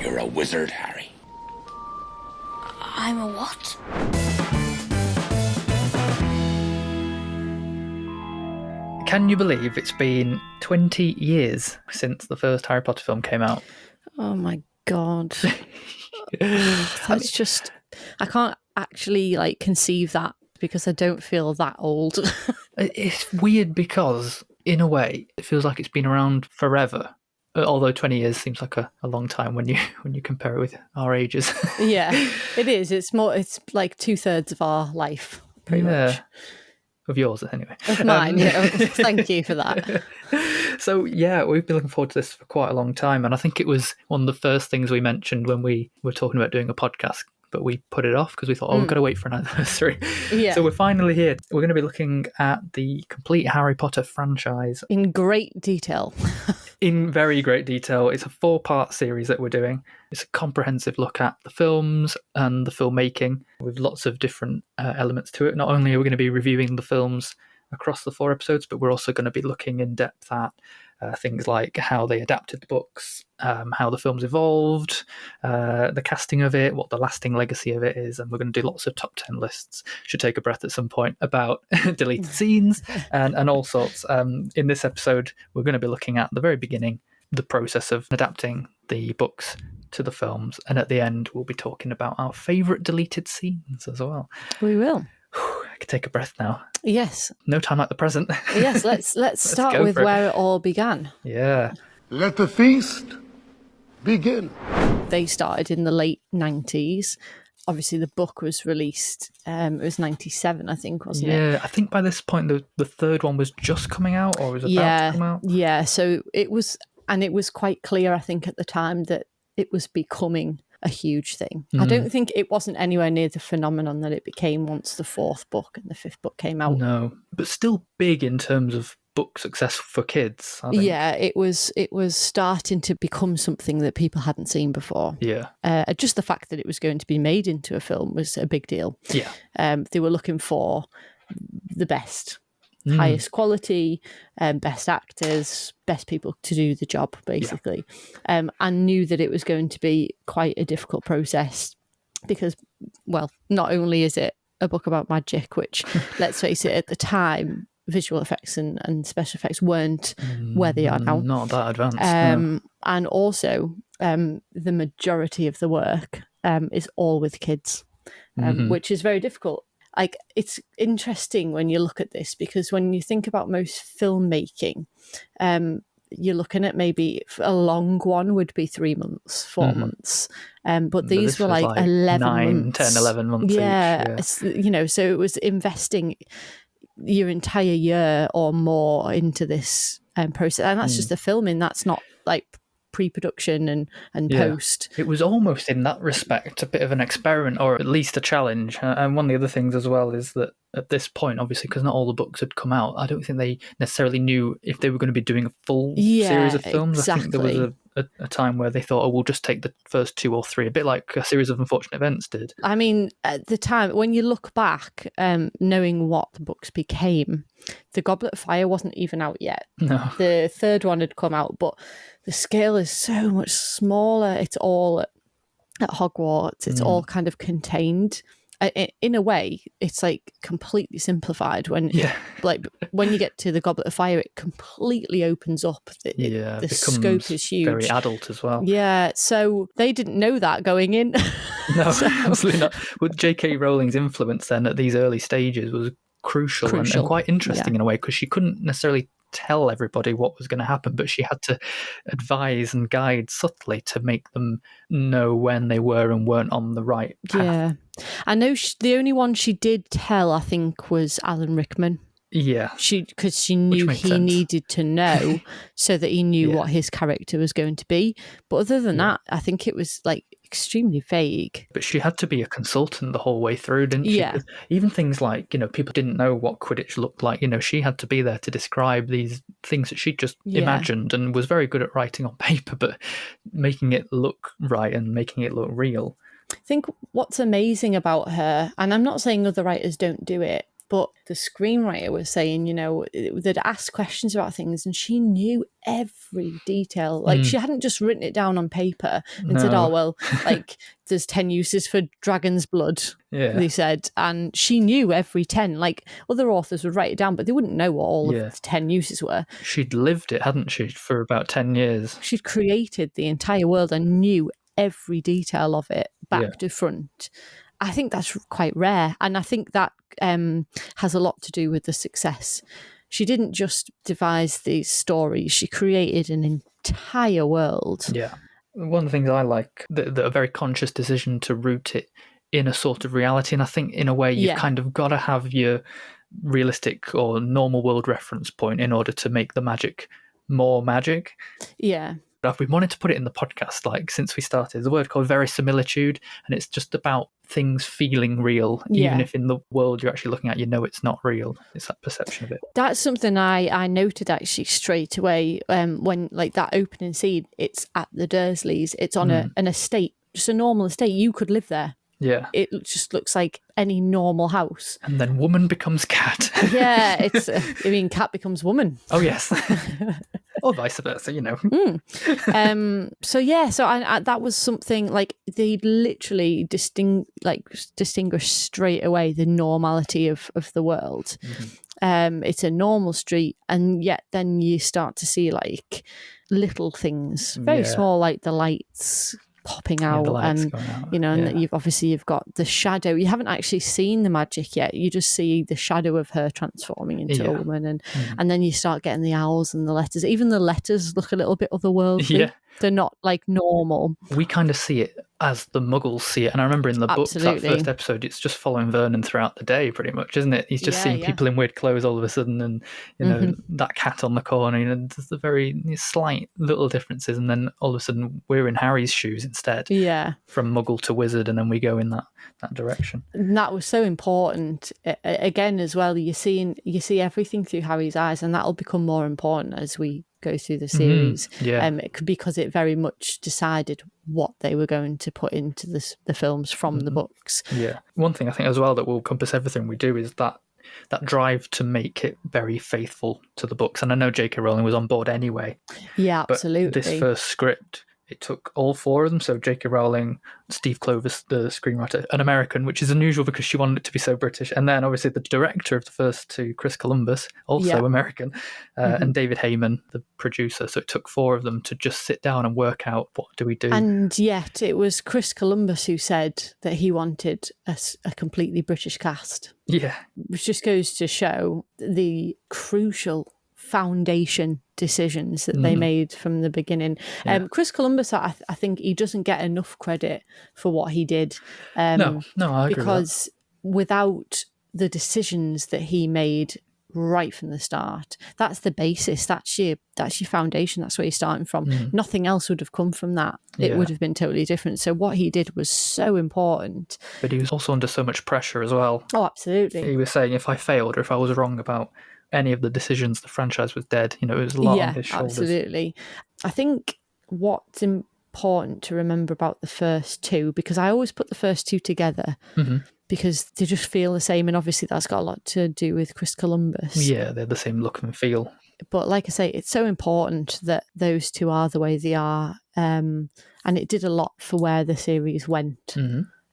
You're a wizard, Harry. I'm a what? Can you believe it's been 20 years since the first Harry Potter film came out? Oh my God. That's just, I can't actually conceive that because I don't feel that old. It's weird because, in a way, it feels like it's been around forever. Although 20 years seems like a long time when you compare it with our ages. Yeah, it is. It's like 2/3 of our life, pretty much. Of yours, anyway. Of mine, yeah. Thank you for that. So, yeah, we've been looking forward to this for quite a long time. And I think it was one of the first things we mentioned when we were talking about doing a podcast, but we put it off because we thought, we've got to wait for an anniversary. Yeah. So we're finally here. We're going to be looking at the complete Harry Potter franchise. In great detail. In very great detail. It's a 4-part series that we're doing. It's a comprehensive look at the films and the filmmaking with lots of different elements to it. Not only are we going to be reviewing the films across the 4 episodes, but we're also going to be looking in depth at things like how they adapted the books, how the films evolved, the casting of it, what the lasting legacy of it is, and we're going to do lots of top 10 lists. Should take a breath at some point about deleted scenes and all sorts. In this episode, we're going to be looking at the very beginning, the process of adapting the books to the films, and at the end, we'll be talking about our favourite deleted scenes as well. We will. I can take a breath now. Yes. No time like the present. Yes, let's start with where it all began. Yeah. Let the feast begin. They started in the late 90s. Obviously, the book was released, it was 97, I think, wasn't it? Yeah, I think by this point, the third one was just coming out or was about to come out. Yeah, so it was, and it was quite clear, I think, at the time that it was becoming a huge thing. I don't think it wasn't anywhere near the phenomenon that it became once the 4th book and the 5th book came out. No, but still big in terms of book success for kids, I think. Yeah, it was starting to become something that people hadn't seen before. Yeah. Just the fact that it was going to be made into a film was a big deal. Yeah. They were looking for the best, highest quality, best actors, best people to do the job, basically. Yeah. And knew that it was going to be quite a difficult process because, well, not only is it a book about magic, which, let's face it, at the time, visual effects and special effects weren't where they are now. Not that advanced. No. And also, the majority of the work is all with kids, which is very difficult. It's interesting when you look at this because when you think about most filmmaking, you're looking at maybe a long one would be 3 months, 4 months. But these were like 11 months. 10, 11 months yeah, each. So it was investing your entire year or more into this process. And that's just the filming. That's not like pre-production and post. It was almost in that respect a bit of an experiment or at least a challenge. And one of the other things as well is that at this point, obviously, because not all the books had come out, I don't think they necessarily knew if they were going to be doing a full series of films. Exactly. I think there was a time where they thought, we'll just take the first 2 or 3, a bit like A Series of Unfortunate Events did. I mean, at the time, when you look back, knowing what the books became, The Goblet of Fire wasn't even out yet. No. The 3rd one had come out, but the scale is so much smaller. It's all at Hogwarts. It's all kind of contained. In a way, it's like completely simplified when when you get to the Goblet of Fire, it completely opens up. The scope is huge. Very adult as well. Yeah, so they didn't know that going in. No, absolutely not. With J.K. Rowling's influence then at these early stages was crucial. And quite interesting in a way because she couldn't necessarily tell everybody what was going to happen, but she had to advise and guide subtly to make them know when they were and weren't on the right path. Yeah. I know the only one she did tell, I think, was Alan Rickman. Yeah. Because she knew he needed to know so that he knew what his character was going to be. But other than that, I think it was like extremely vague. But she had to be a consultant the whole way through, didn't she? Yeah. Even things like, people didn't know what Quidditch looked like. She had to be there to describe these things that she just imagined and was very good at writing on paper, but making it look right and making it look real. I think what's amazing about her, and I'm not saying other writers don't do it, But the screenwriter was saying, they'd ask questions about things and she knew every detail. Like she hadn't just written it down on paper and said, No. oh, well, like there's 10 uses for dragon's blood, they said. And she knew every 10. Like other authors would write it down, but they wouldn't know what all of the 10 uses were. She'd lived it, hadn't she, for about 10 years. She'd created the entire world and knew every detail of it back to front. I think that's quite rare. And I think that has a lot to do with the success. She didn't just devise these stories, she created an entire world. Yeah. One of the things I like, a very conscious decision to root it in a sort of reality. And I think in a way you've kind of got to have your realistic or normal world reference point in order to make the magic more magic. Yeah. If we wanted to put it in the podcast, like since we started, there's a word called verisimilitude, and it's just about things feeling real, even if in the world you're actually looking at, it's not real. It's that perception of it. That's something I noted actually straight away when like that opening scene, it's at the Dursleys, it's on an estate, just a normal estate. You could live there. Yeah. It just looks like any normal house. And then woman becomes cat. Yeah, it's, cat becomes woman. Oh, yes. Or vice versa, So that was something like they literally distinguish straight away the normality of the world. It's a normal street, and yet then you start to see like little things, very small, like the lights popping out, and and you've got the shadow. You haven't actually seen the magic yet. You just see the shadow of her transforming into a woman, and then you start getting the owls and the letters. Even the letters look a little bit otherworldly. Yeah. They're not like normal. We kind of see it as the Muggles see it. And I remember in the book, that first episode, it's just following Vernon throughout the day, pretty much, isn't it? He's just seeing people in weird clothes all of a sudden, and that cat on the corner. There's the very slight little differences, and then all of a sudden we're in Harry's shoes instead. Yeah, from Muggle to wizard, and then we go in that direction. And that was so important. Again, as well, you see everything through Harry's eyes, and that'll become more important as we go through the series. Because it very much decided what they were going to put into the films from the books. Yeah. One thing I think as well that will encompass everything we do is that drive to make it very faithful to the books. And I know J.K. Rowling was on board anyway. Yeah, absolutely. But this first script, it took all four of them. So J.K. Rowling, Steve Kloves, the screenwriter, an American, which is unusual because she wanted it to be so British. And then obviously the director of the first two, Chris Columbus, also American, and David Heyman, the producer. So it took four of them to just sit down and work out, what do we do? And yet it was Chris Columbus who said that he wanted a completely British cast. Yeah. Which just goes to show the crucial foundation decisions that they made from the beginning. Chris Columbus, I think he doesn't get enough credit for what he did. No, I agree because without the decisions that he made right from the start, that's the basis. That's your foundation. That's where you're starting from. Nothing else would have come from that. It would have been totally different. So what he did was so important. But he was also under so much pressure as well. Oh, absolutely. He was saying if I failed or if I was wrong about any of the decisions, the franchise was dead. It was a lot on his shoulders. Absolutely. I think what's important to remember about the first two, because I always put the first two together because they just feel the same, and obviously that's got a lot to do with Chris Columbus. Yeah, they're the same look and feel. But like I say, it's so important that those two are the way they are, and it did a lot for where the series went.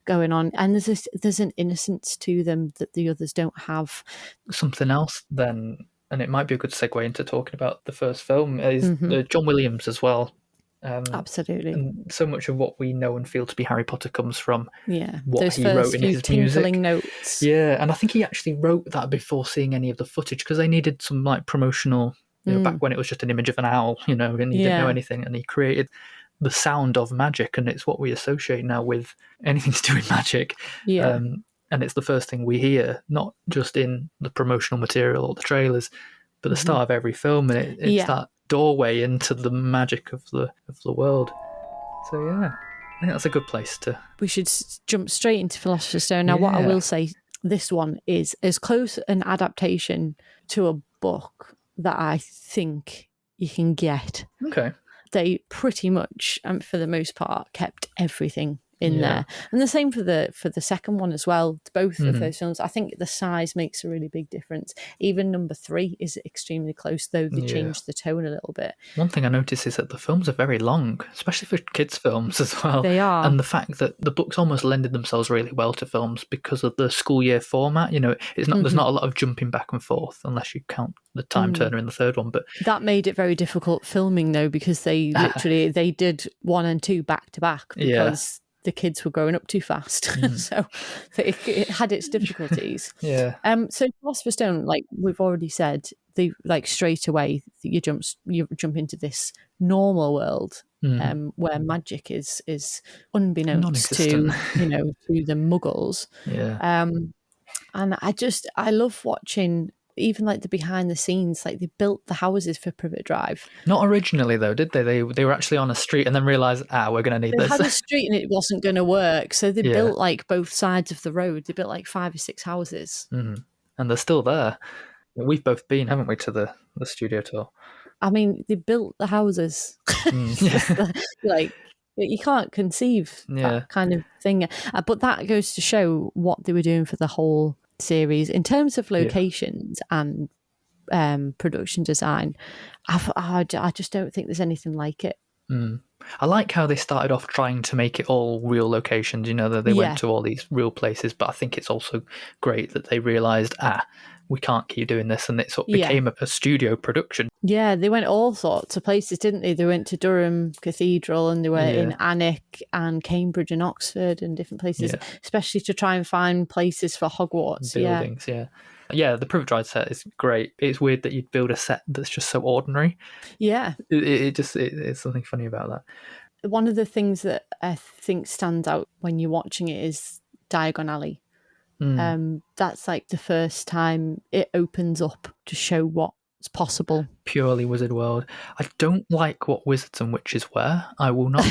Going on, and there's an innocence to them that the others don't have. Something else then, and it might be a good segue into talking about the first film, is John Williams as well. Absolutely. And so much of what we know and feel to be Harry Potter comes from what those he first wrote in few his tinkling music. Notes. Yeah, and I think he actually wrote that before seeing any of the footage because they needed some like promotional, back when it was just an image of an owl, and he didn't know anything, and he created the sound of magic, and it's what we associate now with anything to do with magic. And it's the first thing we hear, not just in the promotional material or the trailers, but the start of every film, and it's that doorway into the magic of the world. So I think that's a good place to. We should jump straight into Philosopher's Stone. Now, what I will say, this one is as close an adaptation to a book that I think you can get. Okay. They pretty much, for the most part, kept everything in there. And the same for the second one as well. Both of those films, I think the size makes a really big difference. Even number 3 is extremely close, though they changed the tone a little bit. One thing I noticed is that the films are very long, especially for kids' films as well. They are. And the fact that the books almost lended themselves really well to films because of the school year format. You know, it's not there's not a lot of jumping back and forth unless you count the time turner in the third one. But that made it very difficult filming, though, because they literally they did 1 and 2 back to back because the kids were growing up too fast. So it had its difficulties. So Philosopher's Stone, like we've already said, they like straight away you jump into this normal world where magic is unbeknownst to to the Muggles. And I love watching even like the behind the scenes, like they built the houses for Privet Drive. Not originally though, did they? They were actually on a street and then realised, we're going to need this. They had a street and it wasn't going to work, so they built like both sides of the road. They built like 5 or 6 houses, and they're still there. We've both been, haven't we, to the studio tour? I mean, they built the houses. Like you can't conceive that kind of thing, but that goes to show what they were doing for the whole series in terms of locations and production design. I just don't think there's anything like it. I like how they started off trying to make it all real locations, that they went to all these real places, but I think it's also great that they realised, we can't keep doing this, and it sort of became a studio production. Yeah, they went all sorts of places, didn't they? They went to Durham Cathedral, and they were in Alnwick and Cambridge and Oxford and different places, especially to try and find places for Hogwarts. Buildings, yeah. The Privet Drive set is great. It's weird that you'd build a set that's just so ordinary. Yeah. It's something funny about that. One of the things that I think stands out when you're watching it is Diagon Alley. That's like the first time it opens up to show what's possible. Purely Wizard World. I don't like what wizards and witches wear. I will not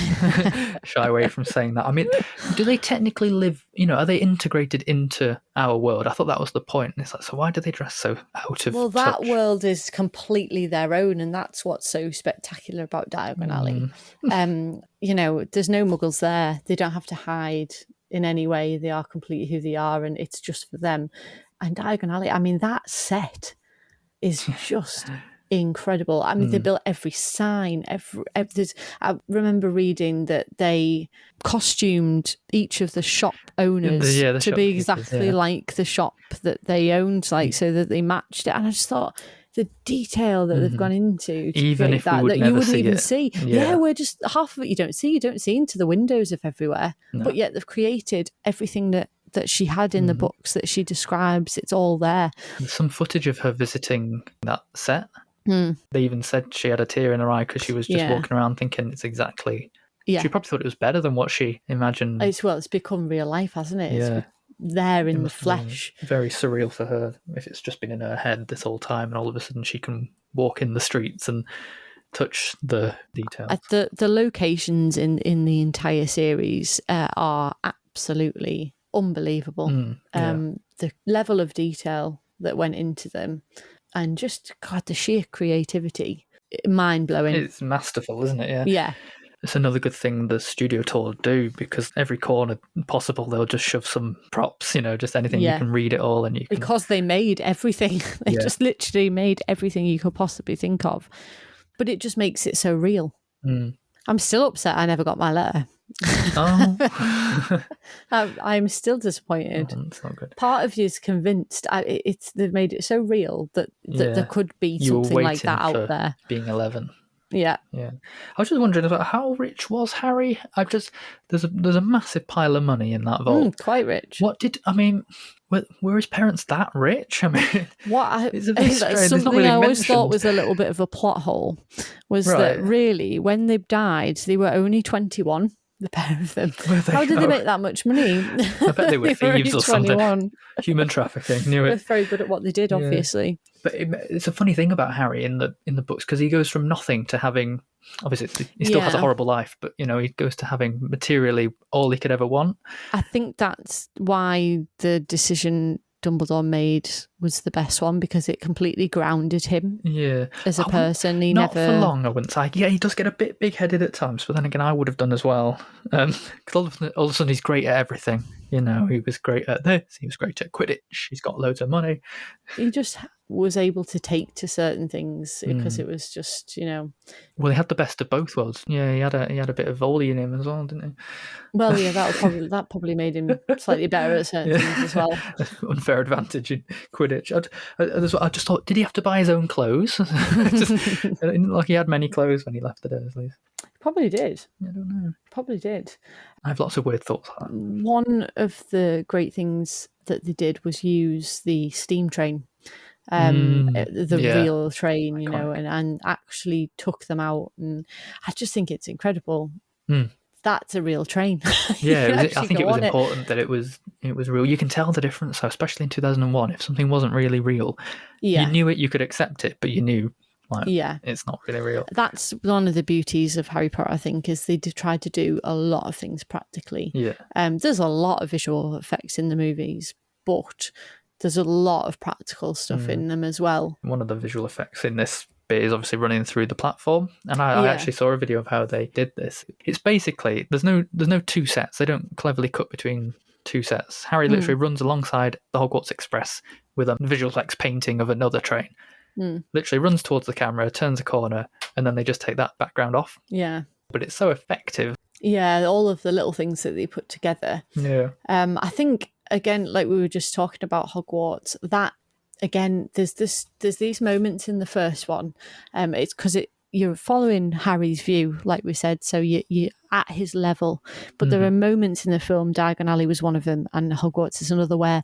shy away from saying that. I mean, do they technically live, are they integrated into our world? I thought that was the point. And it's like, so why do they dress so out of Well, that touch? world is completely their own, and that's what's so spectacular about Diagon Alley. There's no Muggles there. They don't have to hide in any way. They are completely who they are, and it's just for them. And Diagon Alley, I mean, that set is just incredible. I mean, they built every sign. I remember reading that they costumed each of the shop owners to be exactly like the shop that they owned, like so that they matched it. And I just thought the detail that they've gone into to even if that, we would that never you wouldn't see even it. see. We're just half of it you don't see. You don't see into the windows of everywhere. No. But yet they've created everything that she had in the books that she describes. It's all there. There's some footage of her visiting that set. They even said she had a tear in her eye because she was just walking around thinking it's exactly... She probably thought it was better than what she imagined. It's become real life, hasn't it? It's there in the flesh. Very surreal for her if it's just been in her head this whole time and all of a sudden she can walk in the streets and touch the details. The locations in the entire series are absolutely unbelievable. The level of detail that went into them, and just the sheer creativity, mind-blowing. It's masterful, isn't it? Yeah. It's another good thing the studio tour do, because every corner possible they'll just shove some props, just anything you can read it all, and you can... Because they made everything. They just literally made everything you could possibly think of. But it just makes it so real. I'm still upset I never got my letter. I'm still disappointed. That's not good. Part of you is convinced they've made it so real that there could be something like that out there. Being 11. Yeah. I was just wondering about how rich was Harry. There's a massive pile of money in that vault. Quite rich. Were his parents that rich? I mean, it's a bit strange. Something really I always mentioned. thought was a little bit of a plot hole was that really when they died they were only 21. The pair of them. How did they make that much money? I bet they were thieves or something. Human trafficking. Knew it. They're very good at what they did, obviously. But it's a funny thing about Harry in the books, because he goes from nothing to having, obviously he still has a horrible life, but he goes to having materially all he could ever want. I think that's why the decision Dumbledore made was the best one because it completely grounded him as a I wouldn't- person. He not never for long, I wouldn't say. Yeah, he does get a bit big-headed at times, but then again, I would have done as well. Because all of a sudden he's great at everything. You know, he was great at this, he was great at Quidditch, he's got loads of money. He just was able to take to certain things because it was just, you know. Well, he had the best of both worlds. Yeah, he had a bit of volley in him as well, didn't he? Well, yeah, that probably made him slightly better at certain things as well. Unfair advantage in Quidditch. I just thought, did he have to buy his own clothes? It didn't look like he had many clothes when he left the Dursleys. Probably did. I don't know. Probably did. I have lots of weird thoughts on that. One of the great things that they did was use the steam train, the yeah. real train, you know, and actually took them out. And I just think it's incredible. That's a real train. Yeah, You I actually think it go was on important that it was real. You can tell the difference, so especially in 2001, if something wasn't really real, Yeah. you knew it, you could accept it, but you knew, like, Yeah. it's not really real. That's one of the beauties of Harry Potter, I think, is they tried to do a lot of things practically. Yeah. There's a lot of visual effects in the movies, but there's a lot of practical stuff in them as well. One of the visual effects in this bit is obviously running through the platform, and I actually saw a video of how they did this. It's basically there's no two sets. They don't cleverly cut between two sets. Harry literally runs alongside the Hogwarts Express with a visual effects painting of another train. Literally runs towards the camera, turns a corner, and then they just take that background off. Yeah. But it's so effective. Yeah, all of the little things that they put together. Yeah. I think, again, like we were just talking about Hogwarts, that again, there's these moments in the first one. It's because you're following Harry's view, like we said, so you're at his level. But there are moments in the film, Diagon Alley was one of them, and Hogwarts is another, where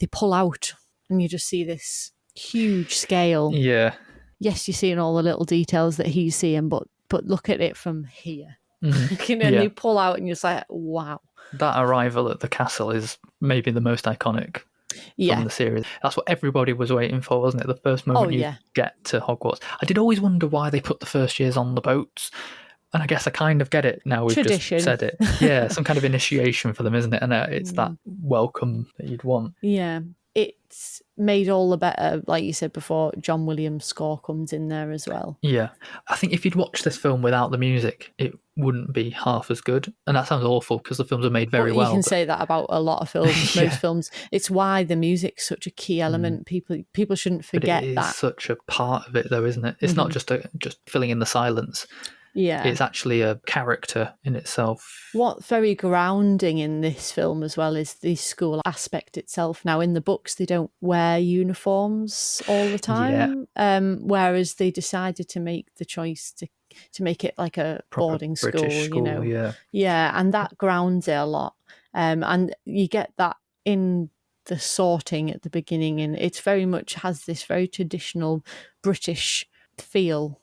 they pull out and you just see this huge scale. Yeah. Yes, you're seeing all the little details that he's seeing, but look at it from here. You know, and they pull out and you're just like, wow. That arrival at the castle is maybe the most iconic from the series. That's what everybody was waiting for, wasn't it? The first moment you get to Hogwarts. I did always wonder why they put the first years on the boats. And I guess I kind of get it now we've Tradition. just said it. Yeah, some kind of initiation for them, isn't it? And it's that welcome that you'd want. Yeah. It's made all the better, like you said before, John Williams' score comes in there as well. Yeah. I think if you'd watch this film without the music, it wouldn't be half as good. And that sounds awful because the films are made very well. You can say that about a lot of films, most films. It's why the music's such a key element. People shouldn't forget but it is that. Such a part of it, though, isn't it? It's not just filling in the silence. Yeah. It's actually a character in itself. What's very grounding in this film as well is the school aspect itself. Now, in the books, they don't wear uniforms all the time, whereas they decided to make the choice to make it like a boarding British school, you know. Yeah, and that grounds it a lot. And you get that in the sorting at the beginning, and it's very much has this very traditional British feel.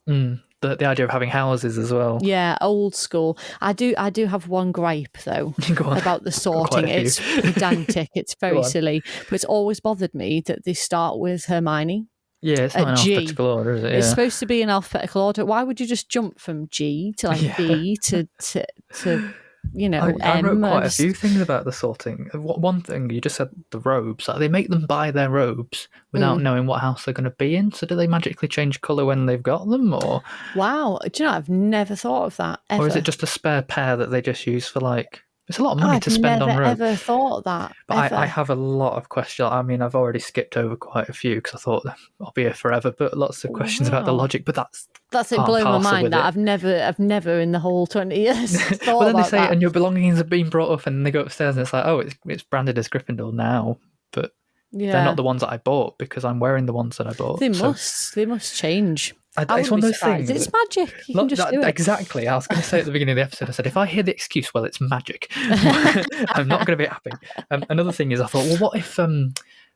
The idea of having houses as well. Yeah, old school. I do have one gripe though about the sorting. It's pedantic. It's very silly, but it's always bothered me that they start with Hermione. Yeah, it's not an alphabetical order, is it? It's supposed to be an alphabetical order. Why would you just jump from G to like B to you know, I wrote quite a few things about the sorting. One thing, you just said the robes. Like, they make them buy their robes without knowing what house they're going to be in. So do they magically change colour when they've got them? Or wow, do you know, I've never thought of that ever. Or is it just a spare pair that they just use for, like... It's a lot of money to spend on robes. I've never thought that. But I have a lot of questions. I mean, I've already skipped over quite a few because I thought I'll be here forever. But lots of questions about the logic. But that's it. Blown my mind. That I've never in the whole 20 years thought well, then about they say, that. and your belongings have been brought up, and they go upstairs, and it's like, oh, it's branded as Gryffindor now, but they're not the ones that I bought because I'm wearing the ones that I bought. They must change. It's one of those things. It's magic. You can just do it. Exactly. I was going to say at the beginning of the episode, I said, if I hear the excuse, well, it's magic, I'm not going to be happy. Another thing is, I thought, well, what if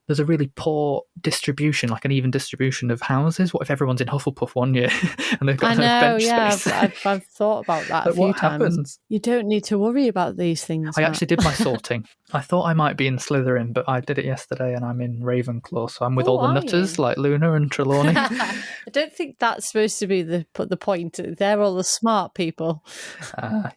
there's a really poor distribution, like an even distribution of houses? What if everyone's in Hufflepuff one year and they've got no bench space? I've thought about that a few what times. Happens? You don't need to worry about these things. I actually did my sorting. I thought I might be in Slytherin, but I did it yesterday and I'm in Ravenclaw, so I'm with all the nutters like Luna and Trelawney. I don't think that's supposed to be the point. They're all the smart people.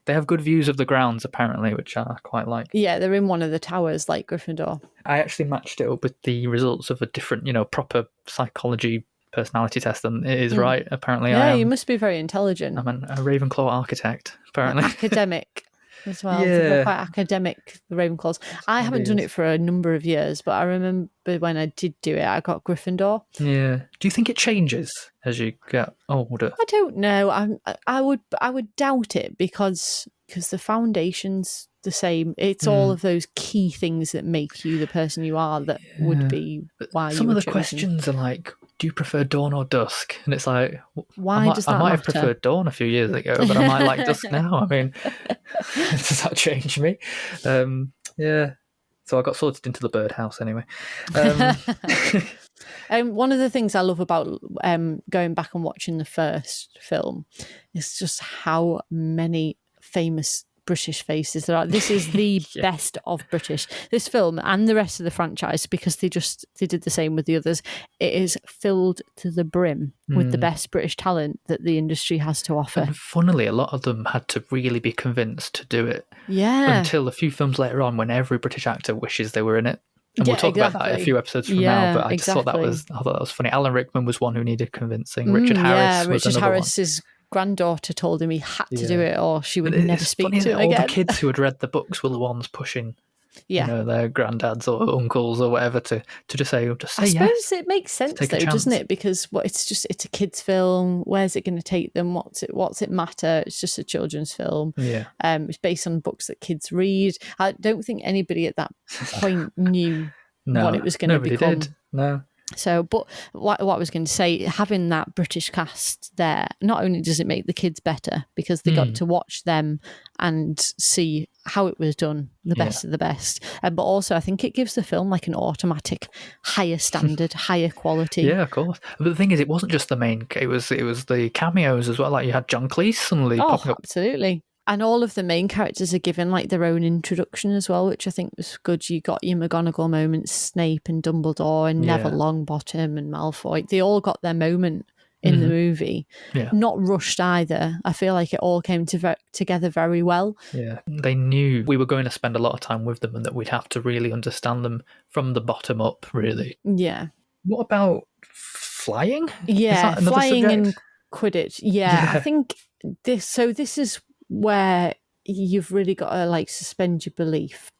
They have good views of the grounds, apparently, which I quite like. Yeah, they're in one of the towers like Gryffindor. I actually matched it up with the results of a different, proper psychology personality test, and it is right. Apparently, Yeah, you must be very intelligent. I'm a Ravenclaw architect, apparently. Academic as well. Yeah. They're quite academic, the Ravenclaws. I haven't done it for a number of years, but I remember when I did do it, I got Gryffindor. Yeah. Do you think it changes as you get older? I don't know. I would doubt it because the foundation's the same. It's all of those key things that make you the person you are that would be why Some you of were the chosen. questions are like, do you prefer dawn or dusk? And it's like, Why does that I might have matter? preferred dawn a few years ago, but I might like dusk now. I mean, does that change me? Yeah. So I got sorted into the birdhouse anyway. One of the things I love about going back and watching the first film is just how many famous British faces there are. This is the best of British. This film and the rest of the franchise, because they did the same with the others. It is filled to the brim with the best British talent that the industry has to offer. And funnily, a lot of them had to really be convinced to do it. Yeah. Until a few films later on, when every British actor wishes they were in it. And we'll talk about that a few episodes from now, but I just thought that was funny. Alan Rickman was one who needed convincing. Richard Harris was Richard another Harris's granddaughter told him he had to do it or she would never speak funny to him all again. The kids who had read the books were the ones pushing their granddads or uncles or whatever to just say I yes. suppose it makes sense though, doesn't it? Because it's a kids' film. Where's it going to take them? What's it matter? It's just a children's film. Yeah. It's based on books that kids read. I don't think anybody at that point knew what it was going to become. Nobody did. No. So, but what I was going to say, having that British cast there, not only does it make the kids better because they got to watch them and see how it was done, the best of the best, but also I think it gives the film like an automatic higher standard, higher quality. Yeah, of course. But the thing is, it wasn't just the main. It was the cameos as well. Like you had John Cleese suddenly popping up. Absolutely. And all of the main characters are given like their own introduction as well, which I think was good. You got your McGonagall moments, Snape and Dumbledore and Neville Longbottom and Malfoy. They all got their moment in the movie. Yeah. Not rushed either. I feel like it all came together very well. Yeah. They knew we were going to spend a lot of time with them and that we'd have to really understand them from the bottom up, really. Yeah. What about flying? Yeah, flying subject? and Quidditch. Yeah, I think this is where you've really got to like suspend your belief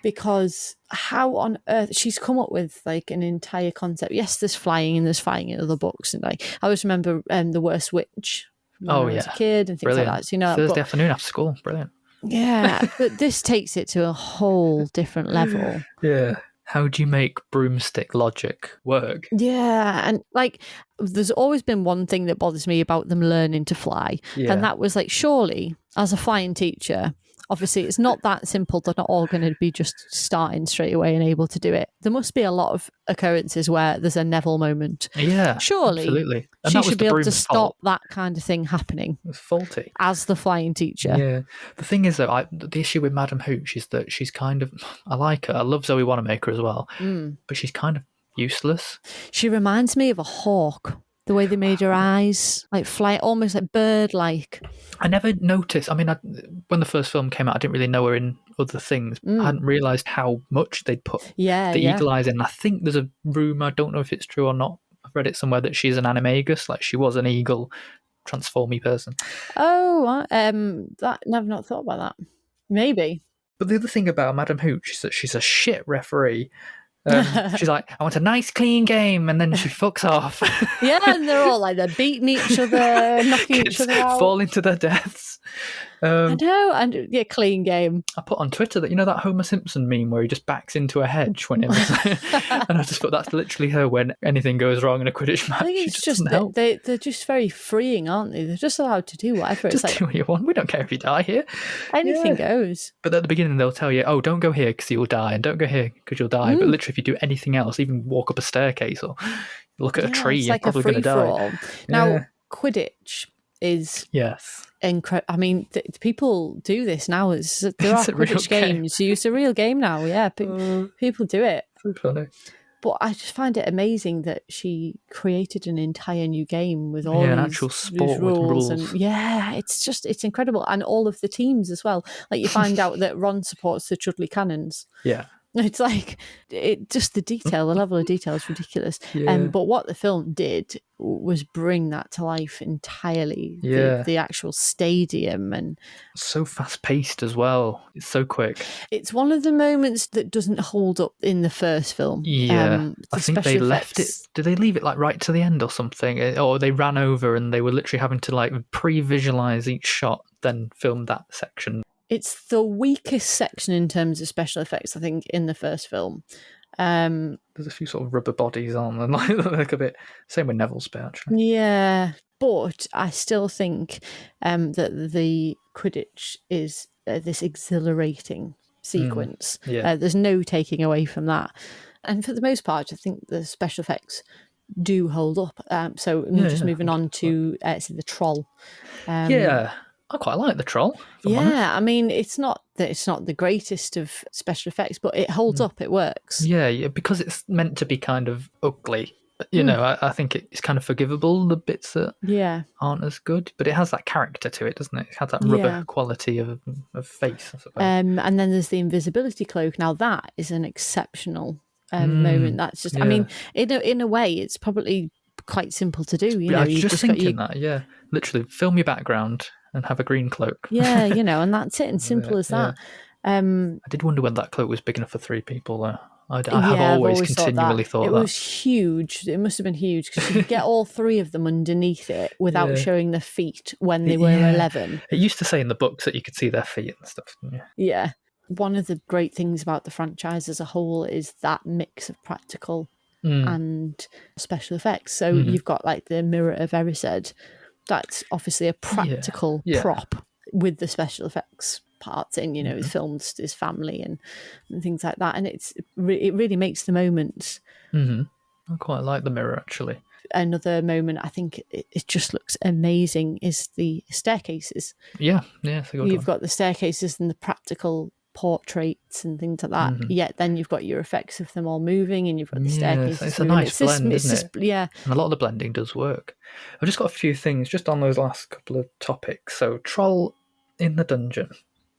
because how on earth she's come up with like an entire concept. Yes, there's flying and there's flying in other books, and like I always remember The Worst Witch when I was a kid and things like that. So, Thursday afternoon after school, brilliant. Yeah, but this takes it to a whole different level. Yeah. How do you make broomstick logic work? Yeah, and like there's always been one thing that bothers me about them learning to fly, and that was like, surely as a flying teacher, obviously it's not that simple. They're not all going to be just starting straight away and able to do it. There must be a lot of occurrences where there's a Neville moment. Yeah, surely, absolutely. And she should be able to stop that kind of thing happening. It was faulty as the flying teacher. Yeah, the thing is though, the issue with Madam Hooch is that she's kind of, I like her. I love Zoe Wanamaker as well, but she's kind of useless. She reminds me of a hawk. The way they made her eyes, like fly, almost like bird-like. I never noticed. I mean, when the first film came out, I didn't really know her in other things. I hadn't realised how much they'd put the eagle eyes in. I think there's a rumour, I don't know if it's true or not. I've read it somewhere that she's an animagus, like she was an eagle transformy person. Oh, that I've not thought about that. Maybe. But the other thing about Madam Hooch is that she's a shit referee. She's like, I want a nice clean game, and then she fucks off. Yeah, and they're all like, they're beating each other, knocking each other out, falling to their deaths. I know, and clean game. I put on Twitter that that Homer Simpson meme where he just backs into a hedge when it was, and I just thought that's literally her when anything goes wrong in a Quidditch match. I think it's just they're just very freeing, aren't they? They're just allowed to do whatever. Just do what you want. We don't care if you die here. Anything goes. But at the beginning they'll tell you, oh, don't go here because you'll die, and don't go here because you'll die. But literally, if you do anything else, even walk up a staircase or look at a tree, you're like probably going to die. Now, Quidditch is incredible. I mean, people do this now. There are Quidditch games. It's a real game now. Yeah, people do it. So funny. But I just find it amazing that she created an entire new game with all an actual sport with rules. And it's incredible. And all of the teams as well. Like you find out that Ron supports the Chudley Cannons. Yeah. It's like just the detail, the level of detail is ridiculous. Yeah. But what the film did was bring that to life entirely. Yeah. The actual stadium, and So fast paced as well. It's so quick. it's one of the moments that doesn't hold up in the first film. Yeah. The I think they special left it. effects- Did they leave it like right to the end or something? Or they ran over and they were literally having to like pre-visualize each shot, then film that section. It's the weakest section in terms of special effects, I think, in the first film. There's a few sort of rubber bodies on and like a bit. Same with Neville's bit, actually. Yeah, but I still think that the Quidditch is this exhilarating sequence. yeah. There's no taking away from that. And for the most part, I think the special effects do hold up. So I'm just moving on to the troll. Yeah. I quite like the troll. If I'm honest. I mean, it's not the greatest of special effects, but it holds up. It works. Yeah, because it's meant to be kind of ugly. You know, I think it's kind of forgivable, the bits that aren't as good, but it has that character to it, doesn't it? It has that rubber quality of face, I suppose. And then there's the invisibility cloak. Now that is an exceptional moment. That's just, I mean, in a way, it's probably quite simple to do. I was just thinking that, literally film your background and have a green cloak. Yeah, and that's it, and simple as that. I did wonder whether that cloak was big enough for 3 people, though. I have always continually thought that. It was huge. It must have been huge because you could get all 3 of them underneath it without showing their feet when they were 11. It used to say in the books that you could see their feet and stuff. Yeah. One of the great things about the franchise as a whole is that mix of practical and special effects. So you've got like the Mirror of Erised. That's obviously a practical prop with the special effects parts in, it filmed his family and things like that, and it really makes the moments. I quite like the mirror, actually. Another moment I think it just looks amazing is the staircases. You've got the staircases and the practical portraits and things like that, yet then you've got your effects of them all moving, and you've got the staircases. It's a nice blend, isn't it? Yeah, and a lot of the blending does work. I've just got a few things just on those last couple of topics. So troll in the dungeon.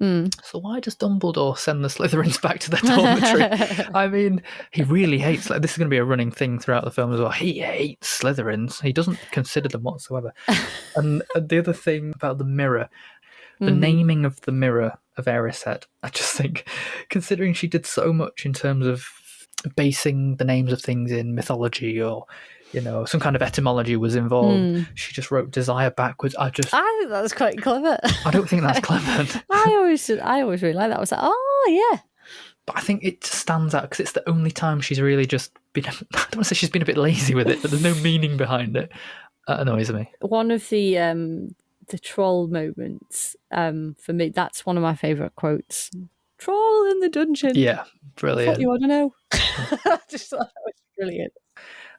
So why does Dumbledore send the Slytherins back to their dormitory? I mean, he really hates, this is going to be a running thing throughout the film as well. He hates Slytherins. He doesn't consider them whatsoever. And the other thing about the mirror, the naming of the Mirror of Erised, I just think, considering she did so much in terms of basing the names of things in mythology or some kind of etymology was involved. She just wrote desire backwards. I think that's quite clever. I don't think that's clever. I always really like that. I was like, oh yeah. But I think it just stands out because it's the only time she's really just been, I don't want to say she's been a bit lazy with it, but there's no meaning behind it. That annoys me. One of the troll moments, for me, that's one of my favourite quotes. Troll in the dungeon. Yeah, brilliant. What you want to know? I just thought that was brilliant.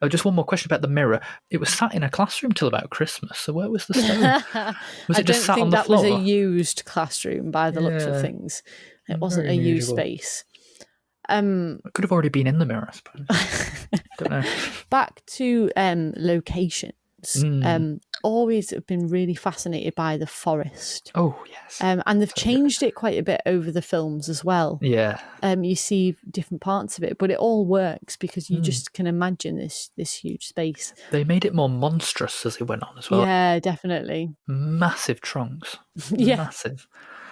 Oh, just one more question about the mirror. It was sat in a classroom till about Christmas, so where was the stone? Was it just sat on the floor? I don't think that was a used classroom by the looks of things. It wasn't a used space. It could have already been in the mirror, I suppose. Don't know. Back to locations. Always have been really fascinated by the forest. Oh, yes. And they've changed it quite a bit over the films as well. Yeah. You see different parts of it, but it all works because you just can imagine this huge space. They made it more monstrous as it went on as well. Yeah, definitely. Massive trunks. Yeah. Massive.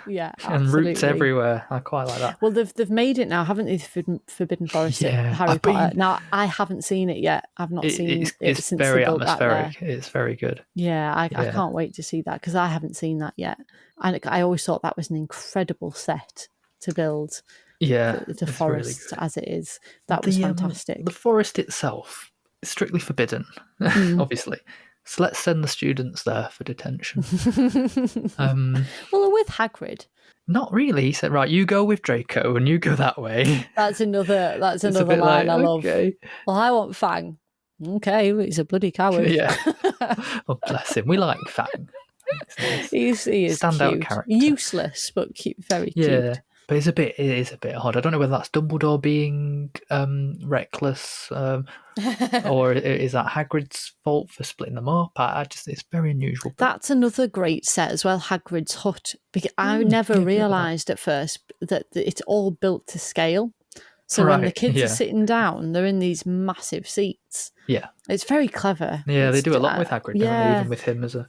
Yeah, and absolutely. roots everywhere. I quite like that. Well, they've made it now, haven't they? Forbidden Forest, Harry Potter. Now, I haven't seen it yet. I've not seen it it's since very they built atmospheric. that there. It's very good. Yeah, I can't wait to see that because I haven't seen that yet. And I always thought that was an incredible set to build. Yeah, the forest really as it is. That was fantastic. The forest itself is strictly forbidden, obviously. So let's send the students there for detention. Well, with Hagrid. Not really. He said, right, you go with Draco and you go that way. That's another line I love. Well, I want Fang. Okay, he's a bloody coward. Yeah. Oh, bless him. We like Fang. Nice. He is standout cute. character. Useless, but cute, very cute. But it is a bit odd. I don't know whether that's Dumbledore being reckless, or is that Hagrid's fault for splitting them up? It's very unusual. That's another great set as well, Hagrid's hut. Because I never realised at first that it's all built to scale. So when the Right, kids yeah. are sitting down, they're in these massive seats. Yeah. It's very clever. Yeah, they It's do a lot with Hagrid, don't they? yeah. Even with him as a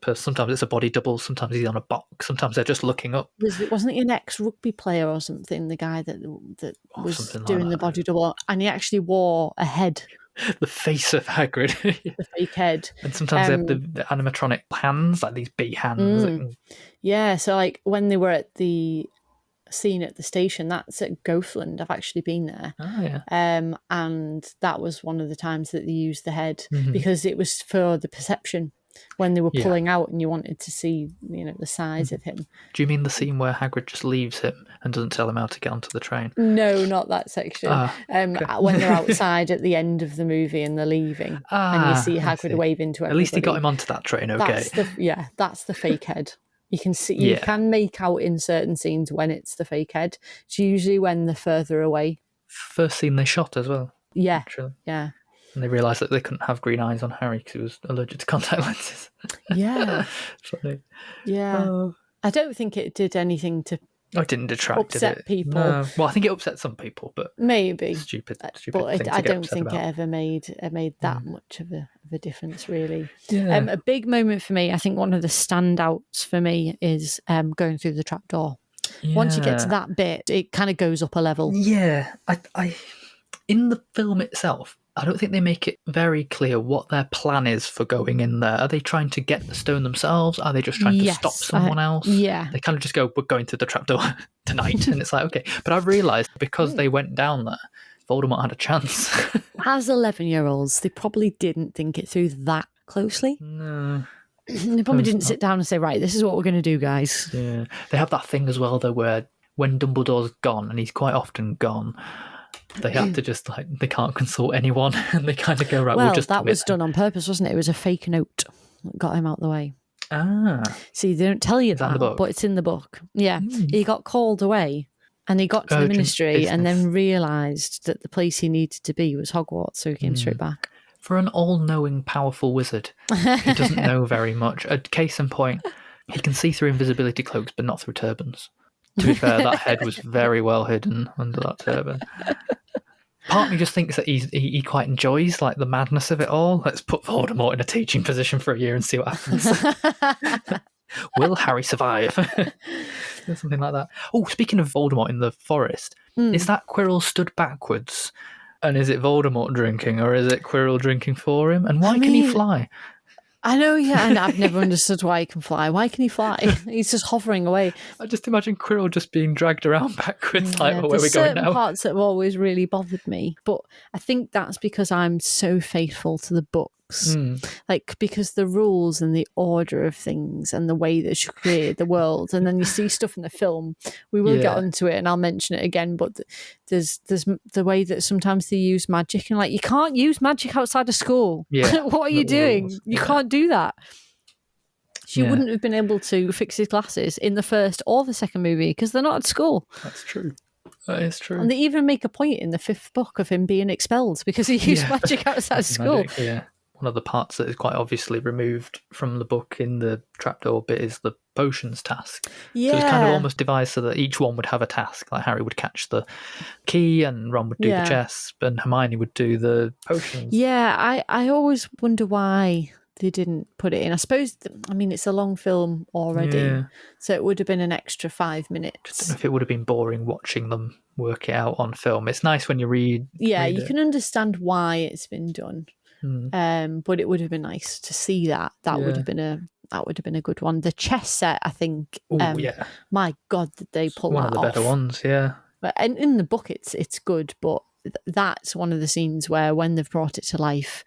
person. Sometimes it's a body double, sometimes he's on a box, sometimes they're just looking up. Wasn't he an ex-rugby player or something, the guy that was something like doing the that. body double? And he actually wore a head, The face of Hagrid. the fake head. And sometimes they have the animatronic hands, like these bee hands. Yeah, so like when they were at the scene at the station, that's at Gothland. I've actually been there. Oh, yeah. And that was one of the times that they used the head Mm-hmm. because it was for the perception when they were Yeah. pulling out and you wanted to see, the size of him. Do you mean the scene where Hagrid just leaves him and doesn't tell him how to get onto the train? No, not that section. Okay. When they're outside at the end of the movie and they're leaving, and you see Hagrid waving to everybody. At least he got him onto that train, okay. That's the fake head. You can see, you can make out in certain scenes when it's the fake head. It's usually when they're further away. First scene they shot as well. Yeah, actually. yeah. And they realised that they couldn't have green eyes on Harry because he was allergic to contact lenses. Yeah. Funny. Yeah. I don't think it did anything to it didn't detract, upset did it? people. No. Well, I think it upset some people, but maybe stupid but thing to I get don't upset think about. it ever made that much of a difference, really. Yeah. A big moment for me, I think one of the standouts for me is going through the trapdoor. Once you get to that bit, it kind of goes up a level. Yeah, I in the film itself, I don't think they make it very clear what their plan is for going in there. Are they trying to get the stone themselves? Are they just trying to stop someone else? Yeah. They kind of just go, we're going through the trapdoor tonight. And it's like, okay. But I've realised because they went down there, Voldemort had a chance. As 11-year-olds, they probably didn't think it through that closely. No. They probably didn't sit down and say, right, this is what we're going to do, guys. Yeah. They have that thing as well, though, where when Dumbledore's gone, and he's quite often gone, they have to just, they can't consult anyone, and they kind of go, right, well, we'll just that was done on purpose, wasn't it? It was a fake note that got him out the way. Ah. See, they don't tell you that in the that, book? but it's in the book. Yeah. He got called away, and he got to the ministry and then realised that the place he needed to be was Hogwarts, so he came straight back. For an all-knowing, powerful wizard, he doesn't know very much. A case in point, he can see through invisibility cloaks, but not through turbans. To be fair, that head was very well hidden under that turban. Part of me just thinks that he quite enjoys the madness of it all. Let's put Voldemort in a teaching position for a year and see what happens. Will Harry survive? Something like that. Oh, speaking of Voldemort in the forest, is that Quirrell stood backwards? And is it Voldemort drinking, or is it Quirrell drinking for him? And why can he fly? I know, yeah, and I've never understood why he can fly. Why can he fly? He's just hovering away. I just imagine Quirrell just being dragged around backwards, where we're going certain now. Parts that have always really bothered me, but I think that's because I'm so faithful to the books. Because the rules and the order of things and the way that you create the world, and then you see stuff in the film. We will get onto it, and I'll mention it again. But there's the way that sometimes they use magic, and you can't use magic outside of school. Yeah, what are you doing? Rules. You can't do that. She wouldn't have been able to fix his glasses in the first or the second movie because they're not at school. That's true. That is true. And they even make a point in the 5th book of him being expelled because he used magic outside of school. Magic, yeah. One of the parts that is quite obviously removed from the book in the trapdoor bit is the potions task. Yeah. So it's kind of almost devised so that each one would have a task. Like Harry would catch the key, and Ron would do the chess, and Hermione would do the potions. Yeah, I always wonder why they didn't put it in. I suppose, it's a long film already, so it would have been an extra 5 minutes. I don't know if it would have been boring watching them work it out on film. It's nice when you read. Yeah, read you can understand why it's been done. But it would have been nice to see that. That would have been a good one. The chess set, I think. My God, did they pull that off? One of the better ones, yeah. And in the book, it's good, but that's one of the scenes where when they've brought it to life,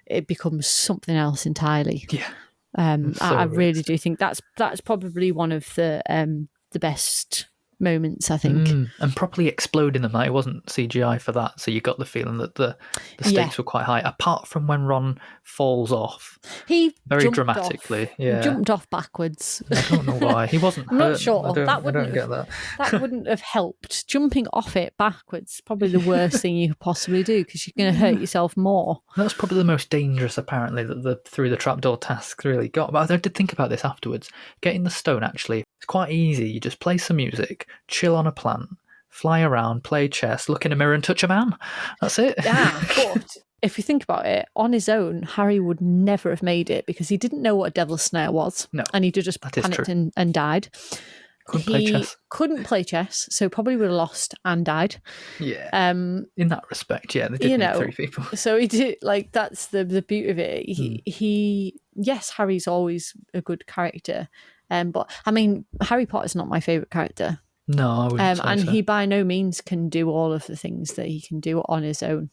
it becomes something else entirely. Yeah. I really do think that's probably one of the best moments, I think. And properly exploding them. It wasn't CGI for that, so you got the feeling that the stakes were quite high. Apart from when Ron falls off, he very dramatically. He jumped off backwards. I don't know why. He wasn't hurt. I'm not sure. I don't get that. That wouldn't have helped. Jumping off it backwards, probably the worst thing you could possibly do because you're going to hurt yourself more. That's probably the most dangerous, apparently, that the through the trapdoor task really got. But I did think about this afterwards. Getting the stone, actually, it's quite easy. You just play some music, chill on a plant, fly around, play chess, look in a mirror and touch a man. That's it. Yeah, but if you think about it, on his own, Harry would never have made it because he didn't know what a devil's snare was. No, and he'd have just that is panicked true. and died. Couldn't play chess. Couldn't play chess, so probably would have lost and died. Yeah. In that respect, yeah, they did need three people. So he did, like, that's the beauty of it. Yes, Harry's always a good character, but I mean, Harry Potter's not my favourite character. No, I wouldn't say and so. he by no means can do all of the things that he can do on his own.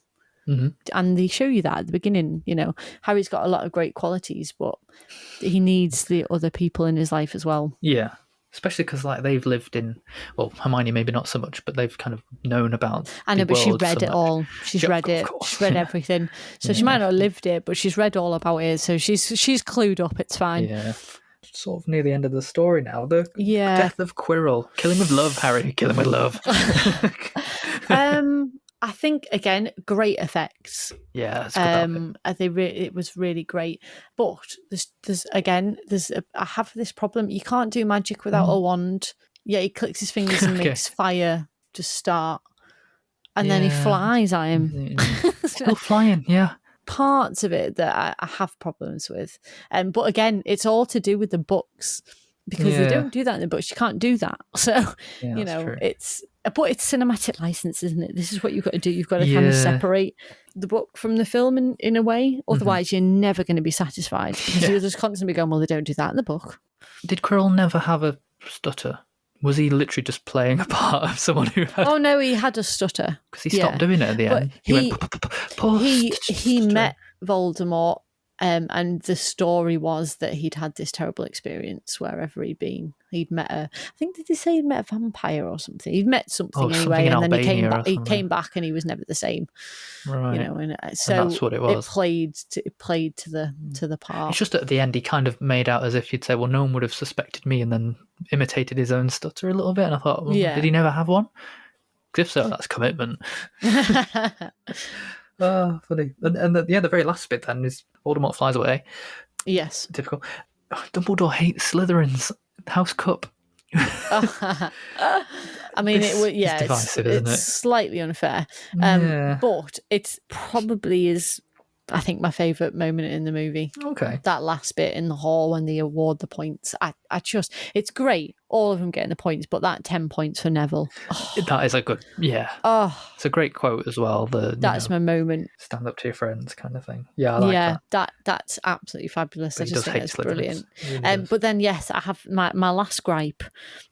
Mm-hmm. And they show you that at the beginning. Harry's got a lot of great qualities, but he needs the other people in his life as well. Yeah. Especially because, like, they've lived in, well, Hermione maybe not so much, but they've kind of known about. I know, but she world read so it much. all. She's read it. Course. She's read everything. So she might not have lived it, but she's read all about it. So she's clued up. It's fine. Yeah. Sort of near the end of the story now. The Yeah. death of Quirrell. Kill him with love, Harry. Kill him with love. I think, again, great effects. Yeah, that's good. It was really great. But I have this problem. You can't do magic without a wand. Yeah, he clicks his fingers and makes fire just start. And then he flies at him. Still flying, yeah. Parts of it that I have problems with. But again, it's all to do with the books. Because they don't do that in the books. You can't do that. So, true. it's cinematic license, isn't it? This is what you've got to do. You've got to kind of separate the book from the film in a way. Otherwise, you're never going to be satisfied. Because you'll just constantly going, well, they don't do that in the book. Did Quirrell never have a stutter? Was he literally just playing a part of someone who had... Oh, no, he had a stutter. Because he stopped doing it at the end. He met Voldemort. And the story was that he'd had this terrible experience wherever he'd been. He'd met I think, did they say he'd met a vampire or something? He'd met something anyway, and then he came back and he was never the same. Right. And so and that's what it was. It played to the part. It's just at the end he kind of made out as if he'd say, well, no one would have suspected me, and then imitated his own stutter a little bit. And I thought, well, did he never have one? Because if so, that's commitment. Oh, funny. And the very last bit then is Voldemort flies away. Yes. Typical. Oh, Dumbledore hates Slytherin's house cup. I mean, it's divisive, isn't it? It's slightly unfair. But it probably is, I think, my favourite moment in the movie. Okay. That last bit in the hall when they award the points. It's great. All of them getting the points, but that 10 points for Neville. Oh. That is a good, it's a great quote as well. That's my moment. Stand up to your friends kind of thing. Yeah, I like that. That's absolutely fabulous. But I just think it's brilliant. Really but then, yes, I have my last gripe.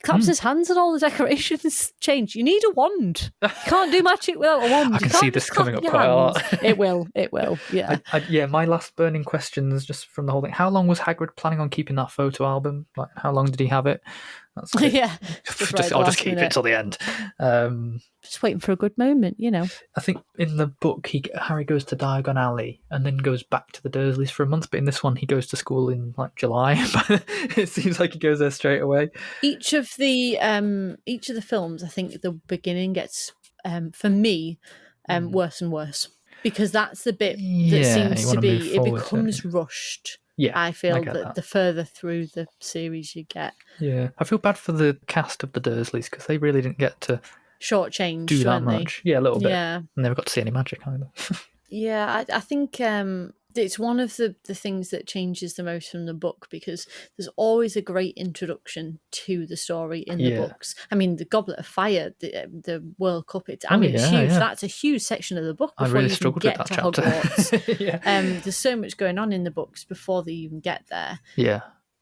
Claps his hands and all the decorations change. You need a wand. You can't do magic without a wand. I can see this coming up quite a lot. It will, yeah. My last burning questions just from the whole thing. How long was Hagrid planning on keeping that photo album? Like, how long did he have it? That's I'll just keep it till the end. Just waiting for a good moment, I think in the book Harry goes to Diagon Alley and then goes back to the Dursleys for a month, but in this one he goes to school in like July. It seems like he goes there straight away. Each of the films, I think the beginning gets for me worse and worse, because that's the bit that seems to be it becomes rushed. Yeah, I feel that the further through the series you get. Yeah, I feel bad for the cast of the Dursleys because they really didn't get to shortchange, do that much. Yeah, a little bit. Yeah, never got to see any magic either. Yeah, I think it's one of the things that changes the most from the book, because there's always a great introduction to the story in the books. I mean, the Goblet of Fire, the World Cup, it's huge. Yeah. That's a huge section of the book before you even get to Hogwarts. There's so much going on in the books before they even get there. Yeah.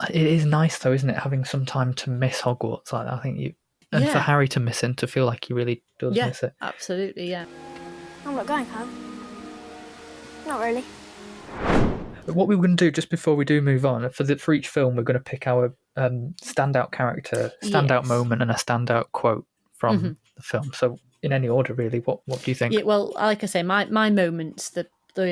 It is nice though, isn't it, having some time to miss Hogwarts like that. I think for Harry to miss it, to feel like he really does miss it. Absolutely, yeah. I'm not going home. Not really. What we were going to do just before we do move on, for each film, we're going to pick our standout character, standout moment, and a standout quote from the film. So, in any order, really, what do you think? Yeah, well, like I say, my moments, the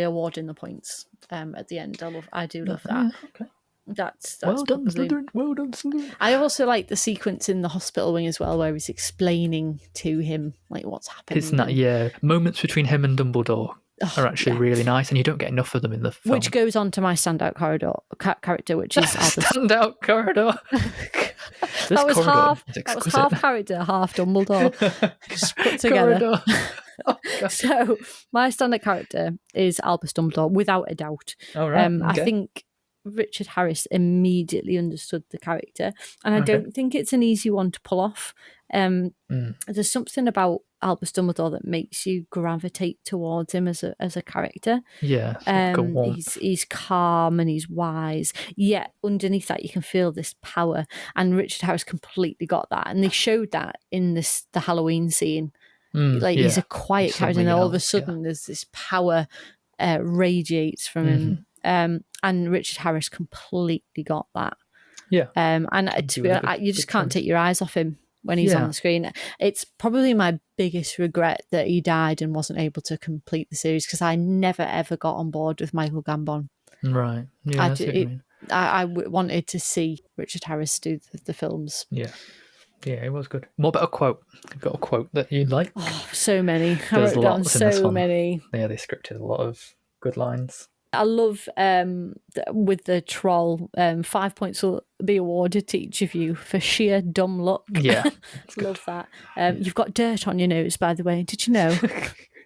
awarding the points at the end, I do love that. Okay. That's well done, Slytherin. Well done, Slytherin. I also like the sequence in the hospital wing as well, where he's explaining to him like what's happening. It's not, moments between him and Dumbledore are actually really nice, and you don't get enough of them in the film. Which goes on to my standout character, which is Albus. Standout corridor. that was corridor half. is That was exquisite. half character, half Dumbledore, just put together. Corridor. Oh, God. So my standard character is Albus Dumbledore, without a doubt. All right. I Okay. think Richard Harris immediately understood the character, and I Okay. don't think it's an easy one to pull off. There's something about Albus Dumbledore that makes you gravitate towards him as a character. Yeah. It's like a warmth. He's calm and he's wise. Yet underneath that, you can feel this power. And Richard Harris completely got that, and they showed that in the Halloween scene. Like he's a quiet character, and then all of a sudden there's this power radiates from him. And Richard Harris completely got that. Yeah. And to be honest, you just can't take your eyes off him when he's on the screen. It's probably my biggest regret that he died and wasn't able to complete the series, because I never ever got on board with Michael Gambon. Right. Yeah. That's what you mean. I wanted to see Richard Harris do the films. Yeah. Yeah, it was good. What about a quote? You've got a quote that you like? Oh, so many. There's I wrote down lots in this so one. many. Yeah, they scripted a lot of good lines. I love with the troll, 5 points will be awarded to each of you for sheer dumb luck. Yeah. Love that. You've got dirt on your nose, by the way. Did you know?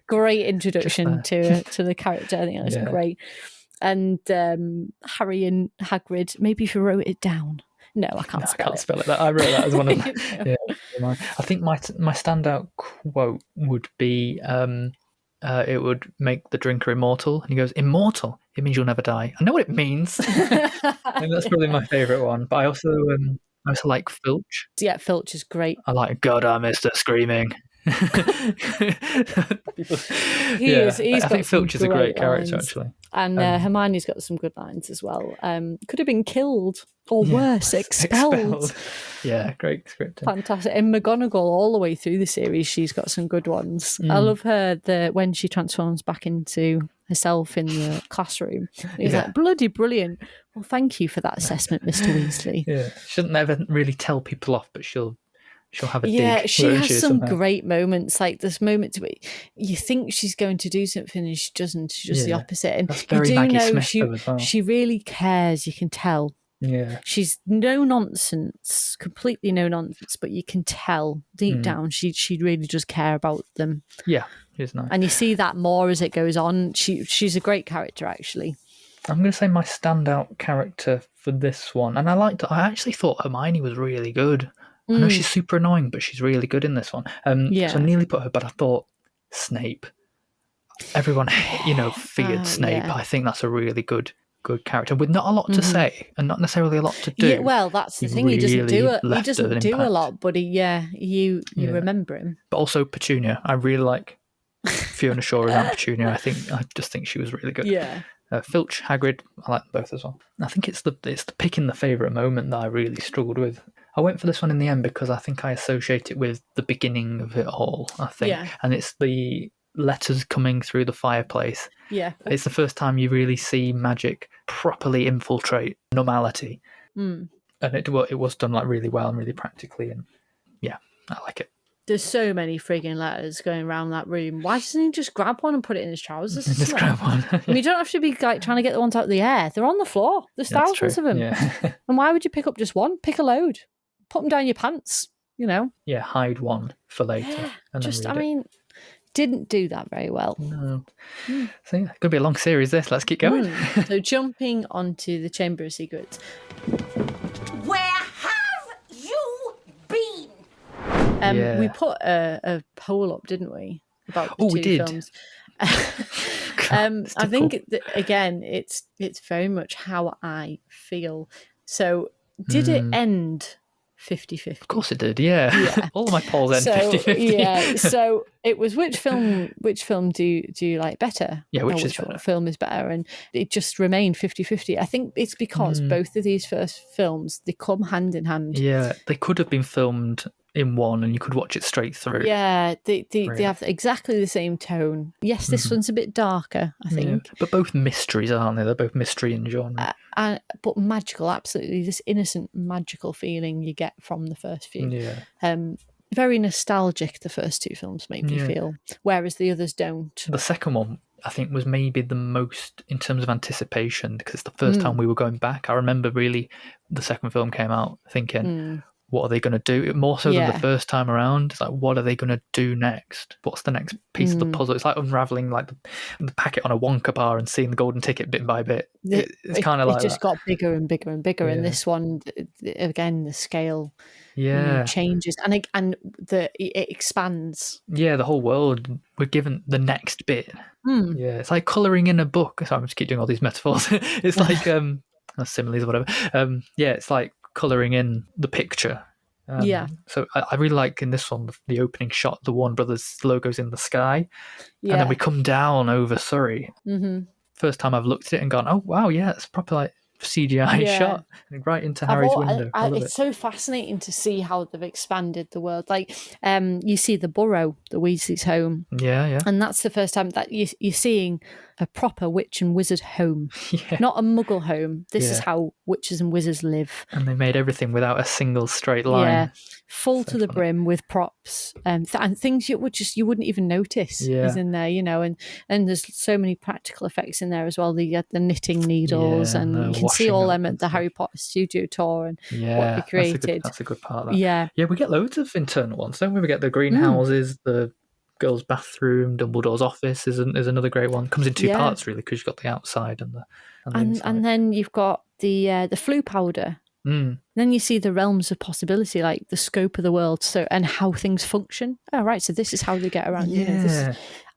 Great introduction to the character. I think that's great. And Harry and Hagrid, maybe if you wrote it down. No, I can't spell it. I can't spell it. I wrote that as one of them. I think my standout quote would be it would make the drinker immortal. And he goes, immortal? It means you'll never die. I know what it means. And that's probably my favourite one. But I also like Filch. Yeah, Filch is great. I like, God, I Mr. Screaming. I think Filch is a great character, actually. And Hermione's got some good lines as well. Could have been killed, or worse, expelled. Yeah, great script. Fantastic. And McGonagall, all the way through the series, she's got some good ones. I love her when she transforms back into herself in the classroom. He's like, bloody brilliant. Well, thank you for that assessment, Mr. Weasley. Yeah, she doesn't ever really tell people off, but she'll have a dig. Yeah, she has some great moments. Like this moment where you think she's going to do something and she doesn't. She's just the opposite. And that's very you do Maggie know Smith as well. she really cares. You can tell. Yeah, she's no nonsense, completely no nonsense. But you can tell deep down she really does care about them. Yeah, she's nice. And you see that more as it goes on. She's a great character, actually. I'm going to say my standout character for this one, and I actually thought Hermione was really good. I know she's super annoying, but she's really good in this one. So I nearly put her, but I thought Snape. Everyone, feared Snape. Yeah. I think that's a really good character with not a lot to say and not necessarily a lot to do. Yeah, well, that's the thing. He doesn't do it. He doesn't do a lot, but you remember him. But also Petunia. I really like Fiona Shaw as Aunt Petunia. I just think she was really good. Yeah. Filch, Hagrid, I like them both as well. I think it's the picking the favourite moment that I really struggled with. I went for this one in the end because I think I associate it with the beginning of it all, I think. Yeah. And it's the letters coming through the fireplace. Yeah. It's the first time you really see magic properly infiltrate normality. And it was done like really well and really practically, and yeah, I like it. There's so many frigging letters going around that room. Why doesn't he just grab one and put it in his trousers? Just grab one. I mean, you don't have to be like trying to get the ones out of the air. They're on the floor. There's thousands of them. Yeah. And why would you pick up just one? Pick a load. Put them down your pants, Yeah, hide one for later. Yeah, and didn't do that very well. No. So yeah, it's going to be a long series this. Let's keep going. So jumping onto the Chamber of Secrets. Where have you been? We put a poll up, didn't we? About the two films. I think, again, it's very much how I feel. So did it end 50-50? Of course it did, yeah. All of my polls end 50-50. Yeah, so it was which film do you like better? Yeah, which film is better? And it just remained 50-50. I think it's because both of these first films, they come hand in hand. Yeah, they could have been filmed in one and you could watch it straight through. Yeah, they have exactly the same tone. Yes, this one's a bit darker, I think. Yeah, but both mysteries, aren't they? They're both mystery and genre. But magical, absolutely. This innocent, magical feeling you get from the first few. Yeah. Very nostalgic, the first two films made me feel, whereas the others don't. The second one, I think, was maybe the most in terms of anticipation because it's the first time we were going back. I remember really the second film came out thinking, what are they going to do? More so than Yeah. the first time around. It's like, what are they going to do next? What's the next piece of the puzzle? It's like unraveling like the packet on a Wonka bar and seeing the golden ticket bit by bit. It's kind of like it just got bigger and bigger and bigger. And Yeah. this one, again, the scale Yeah. changes and it expands. Yeah, the whole world, we're given the next bit. Yeah, it's like colouring in a book. Sorry, I'm just keep doing all these metaphors. It's like similes or whatever. Yeah, it's like colouring in the picture. Yeah. So I really like in this one the opening shot, the Warner Brothers logo's in the sky, and then we come down over Surrey. Mm-hmm. First time I've looked at it and gone, oh wow, yeah, it's proper like CGI shot right into Harry's window. I love it's it. so fascinating to see how they've expanded the world. Like, you see the Burrow, the Weasley's home. Yeah. And that's the first time that you're seeing a proper witch and wizard home, not a muggle home. This is how witches and wizards live. And they made everything without a single straight line. Yeah, full to the brim with props and things you wouldn't even notice is in there, and there's so many practical effects in there as well. The knitting needles and you can see all them at the Harry Potter studio tour and what they created. That's a good part of that. Yeah, we get loads of internal ones, don't we? We get the greenhouses, the girls' bathroom, Dumbledore's office is another great one. Comes in two parts really, because you've got the outside and the inside. And then you've got the flu powder. Then you see the realms of possibility, like the scope of the world, and how things function. Oh, right, so this is how they get around.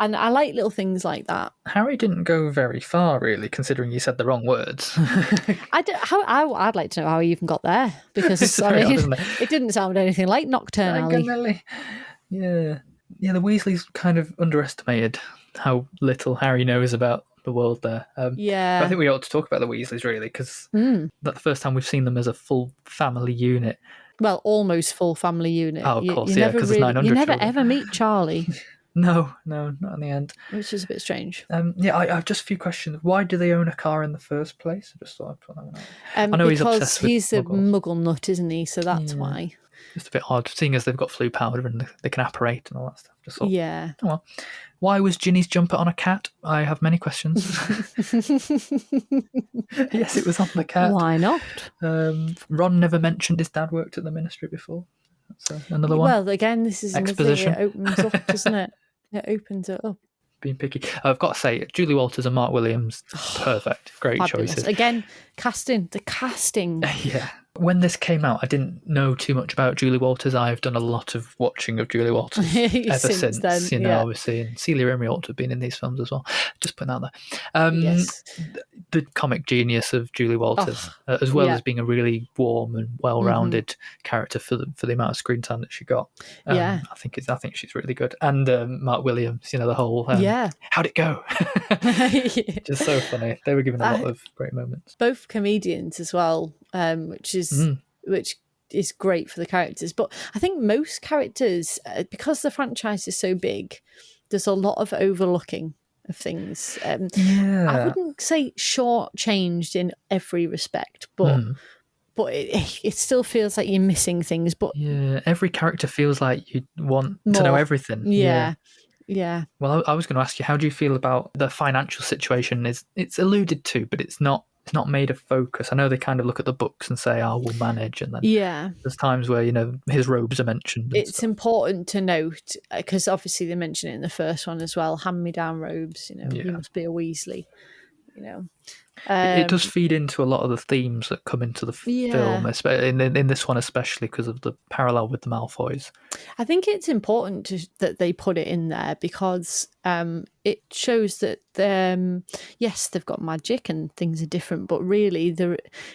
And I like little things like that. Harry didn't go very far, really, considering you said the wrong words. I'd like to know how he even got there, because it didn't sound anything like Nocturne Alley. Yeah, the Weasleys kind of underestimated how little Harry knows about the world there. But I think we ought to talk about the Weasleys, really, because that's the first time we've seen them as a full family unit. Well, almost full family unit. Oh, of course, because there's 900 You never children. ever meet Charlie. No, not in the end. Which is a bit strange. I have just a few questions. Why do they own a car in the first place? I just thought I'd put that one out. I know because he's a Muggles. muggle nut, isn't he? So that's why. Just a bit odd, seeing as they've got flu powder and they can apparate and all that stuff. Just thought, yeah. Oh well. Why was Ginny's jumper on a cat? I have many questions. Yes, it was on the cat. Why not? Ron never mentioned his dad worked at the ministry before. That's another one. Well, again, this is Exposition. Another thing. It opens up, doesn't it? It opens it up. Being picky. I've got to say, Julie Walters and Mark Williams, perfect. Great Fabulous. choices. Again, the casting. Yeah. When this came out, I didn't know too much about Julie Walters. I've done a lot of watching of Julie Walters ever since then, obviously. And Celia Imrie ought to have been in these films as well. Just putting that there. Yes. The comic genius of Julie Walters, as well as being a really warm and well-rounded character for the amount of screen time that she got. I think she's really good. And Mark Williams, the whole how'd it go? Just so funny. They were given a lot of great moments. Both comedians as well, which is great for the characters. But I think most characters, because the franchise is so big, there's a lot of overlooking of things. I wouldn't say shortchanged in every respect, but it still feels like you're missing things. But every character feels like you want to know everything. Yeah. Well, I was going to ask you, how do you feel about the financial situation? It's alluded to, but it's not made a focus. I know they kind of look at the books and say, we'll manage. And then there's times where, his robes are mentioned. It's important to note, because obviously they mention it in the first one as well, hand-me-down robes, you must be a Weasley, It does feed into a lot of the themes that come into the film, in this one especially because of the parallel with the Malfoys. I think it's important that they put it in there because it shows that yes, they've got magic and things are different, but really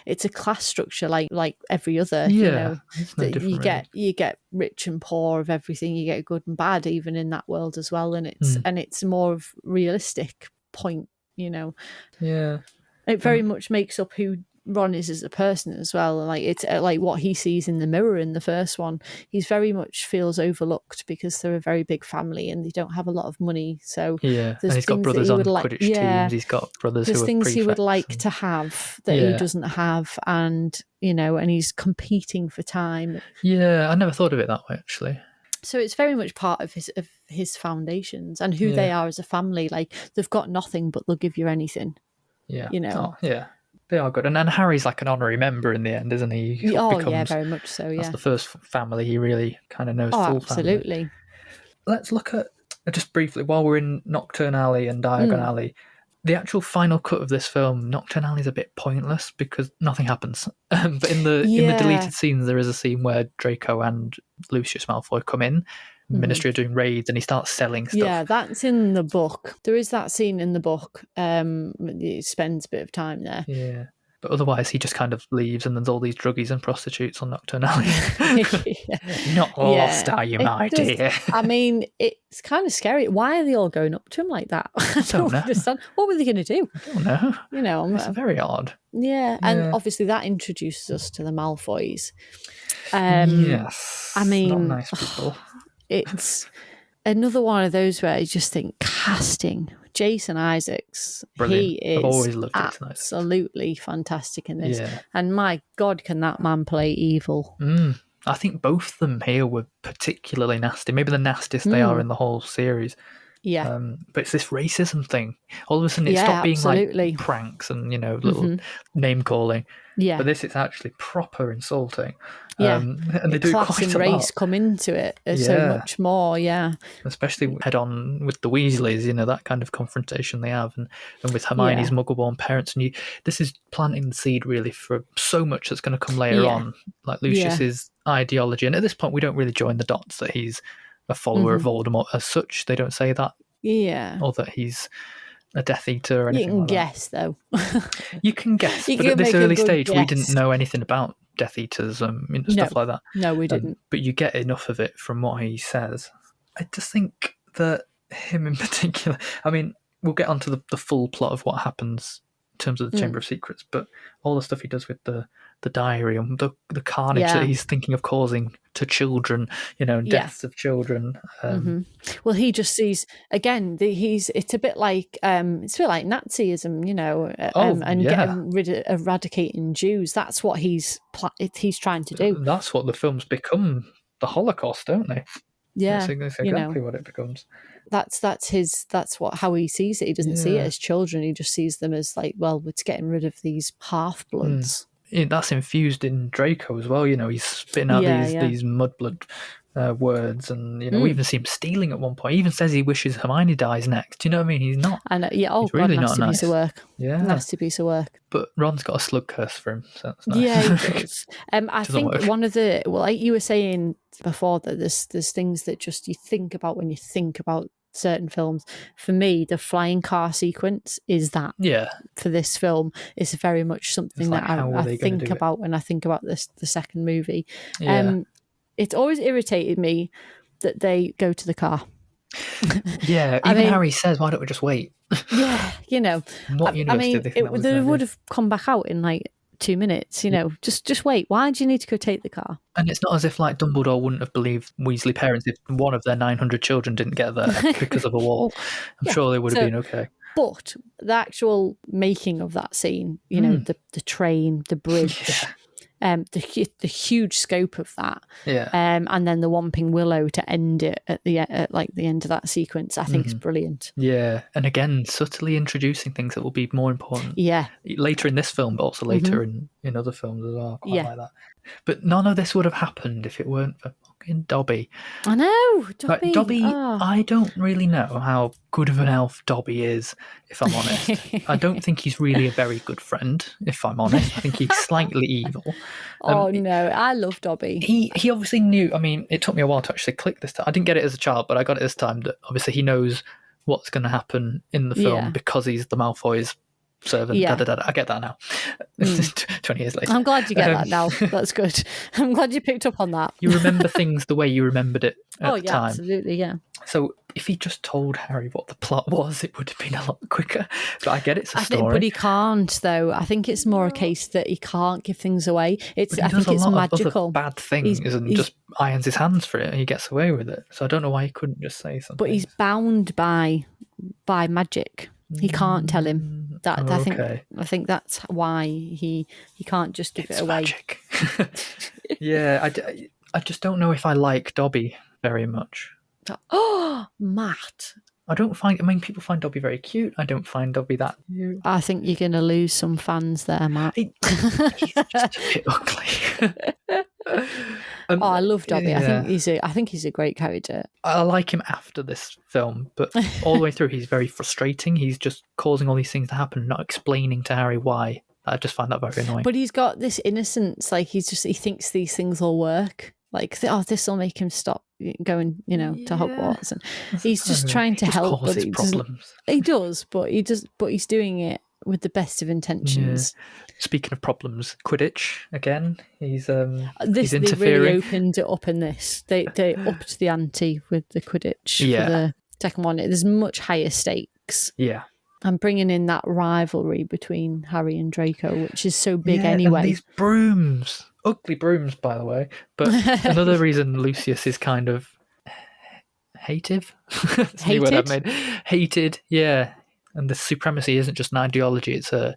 it's a class structure like every other. It's no different, you get rich and poor of everything. You get good and bad even in that world as well, and it's a more of realistic point. It very much makes up who Ron is as a person as well. Like it's like what he sees in the mirror in the first one. He's very much feels overlooked because they're a very big family and they don't have a lot of money. So and he's got brothers on Quidditch teams. He's got brothers who are things he would like prefects to have that he doesn't have, and and he's competing for time. Yeah, I never thought of it that way actually. So it's very much part of his foundations and who they are as a family. Like they've got nothing, but they'll give you anything. Yeah. They are good. And then Harry's like an honorary member in the end, isn't he? He Oh, becomes, yeah, very much so, That's yeah. the first family he really kind of knows, Oh, full family. absolutely. Let's look at, just briefly, while we're in Nocturne Alley and Diagon Alley, the actual final cut of this film, Nocturne Alley is a bit pointless because nothing happens. But in the deleted scenes, there is a scene where Draco and Lucius Malfoy come in. Ministry are doing raids, and he starts selling stuff. Yeah, that's in the book. There is that scene in the book. He spends a bit of time there. Yeah. But otherwise, he just kind of leaves, and there's all these druggies and prostitutes on Nocturne Alley. Not lost, are you, my dear? I mean, it's kind of scary. Why are they all going up to him like that? I don't know. understand. What were they going to do? I don't know. You know, It's very odd. Yeah, and obviously that introduces us to the Malfoys. Yes. I mean, not nice people. It's another one of those where you just think casting. Jason Isaacs, Brilliant. he is I've always loved Jason Isaacs. Absolutely fantastic in this. Yeah. And my God, can that man play evil? I think both of them here were particularly nasty. Maybe the nastiest they are in the whole series. Yeah. But it's this racism thing. All of a sudden, it Yeah, stopped being absolutely. like pranks and, little name calling. Yeah. But this is actually proper insulting. Yeah. And they do class quite and a race lot. come into it so much more, yeah. Especially head on with the Weasleys, that kind of confrontation they have, and with Hermione's muggle-born parents. And this is planting the seed really for so much that's going to come later on, like Lucius's ideology. And at this point, we don't really join the dots that he's a follower of Voldemort as such. They don't say that. Yeah. Or that he's a Death Eater or anything You can like guess, though. You can guess, You but can at this make a early good stage, we guess. didn't know anything about Death Eaters, stuff like that. No, we didn't. But you get enough of it from what he says. I just think that him in particular, I mean, we'll get onto the full plot of what happens in terms of the Chamber of Secrets, but all the stuff he does with the diary and the carnage that he's thinking of causing to children, deaths of children. Well, he just sees again. It's a bit like Nazism, and getting eradicating Jews. That's what he's trying to do. That's what the films become. The Holocaust, don't they? Yeah, that's exactly what it becomes. That's how he sees it. He doesn't see it as children. He just sees them as like, well, it's getting rid of these half bloods. That's infused in Draco as well. He's spitting out these mudblood words, and we even see him stealing at one point. He even says he wishes Hermione dies next. Do you know what I mean? He's not. And he's really nasty piece of work. Yeah, nasty piece of work. But Ron's got a slug curse for him, so that's nice. Yeah, he does. I think work. one of the like you were saying before that there's things that just you think about when you think about certain films. For me, the flying car sequence is that. Yeah. For this film, is very much something like, that I think about when I think about the second movie. Yeah. It's always irritated me that they go to the car. Yeah, Harry says, "Why don't we just wait?" Yeah, What universe did they think that was they gonna would be? have come back out in like 2 minutes. Just wait. Why do you need to go take the car? And it's not as if like Dumbledore wouldn't have believed Weasley parents if one of their 900 children didn't get there because of a wall. I'm sure they would have been okay. But the actual making of that scene, the train, the bridge, the huge scope of that, and then the Whomping Willow to end it at the end of that sequence, I think is brilliant. Yeah, and again, subtly introducing things that will be more important. Yeah, later in this film, but also later in other films as well. Quite like that. But none of this would have happened if it weren't for fucking Dobby. I know, Dobby. Dobby, I don't really know how good of an elf Dobby is, if I'm honest. I don't think he's really a very good friend, if I'm honest. I think he's slightly evil. No, I love Dobby. He obviously knew, I mean, it took me a while to actually click this time. I didn't get it as a child, but I got it this time that obviously he knows what's going to happen in the film because he's the Malfoy's servant. Yeah. I get that now. 20 years later. I'm glad you get that now. That's good. I'm glad you picked up on that. You remember things the way you remembered it at the time. Absolutely, yeah. So if he just told Harry what the plot was, it would have been a lot quicker. But I get it's a story. But he can't, though. I think it's more a case that he can't give things away. I think it's a lot magical. Of other bad things and just irons his hands for it and he gets away with it. So I don't know why he couldn't just say something. But he's bound by magic. He can't tell him that. I think that's why he can't just give it away. Magic. Yeah, I just don't know if I like Dobby very much. Oh, Matt, People find Dobby very cute. I don't find Dobby that cute. I think you're going to lose some fans there, Matt. He's just a bit ugly. I love Dobby. Yeah. I think he's a great character. I like him after this film, but all the way through he's very frustrating. He's just causing all these things to happen, not explaining to Harry why. I just find that very annoying. But he's got this innocence, like he thinks these things will work. Like, this will make him stop going, to Hogwarts, and he's just trying to help. But he does, but he's doing it with the best of intentions. Yeah. Speaking of problems, Quidditch again. He's he's interfering. They really opened it up in this. They upped the ante with the Quidditch for the second one. There's much higher stakes. Yeah. And bringing in that rivalry between Harry and Draco, which is so big anyway. And these brooms. Ugly brooms, by the way. But another reason Lucius is kind of hated. Hated, yeah. And the supremacy isn't just an ideology; it's a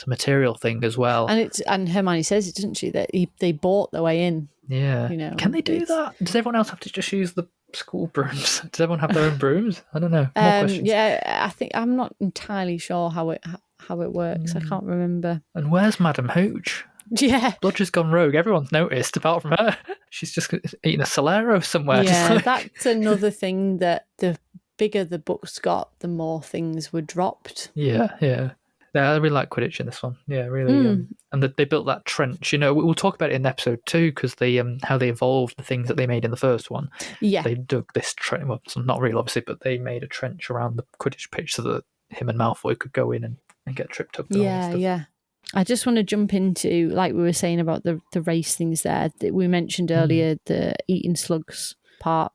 material thing as well. And Hermione says it, doesn't she? That they bought their way in. Yeah. Can they do that? Does everyone else have to just use the school brooms? Does everyone have their own brooms? I don't know. More questions. Yeah, I think I'm not entirely sure how it works. I can't remember. And where's Madam Hooch? Yeah. Bludger's gone rogue. Everyone's noticed apart from her. She's just eating a Solero somewhere. Yeah, that's another thing, that the bigger the books got, the more things were dropped. Yeah. Yeah, I really like Quidditch in this one. Yeah, really. And they built that trench. We'll talk about it in episode 2 because they how they evolved the things that they made in the first one. Yeah. They dug this trench. Well, not really, obviously, but they made a trench around the Quidditch pitch so that him and Malfoy could go in and get tripped up. Yeah. I just want to jump into, like we were saying about the race things there, that we mentioned earlier, the eating slugs part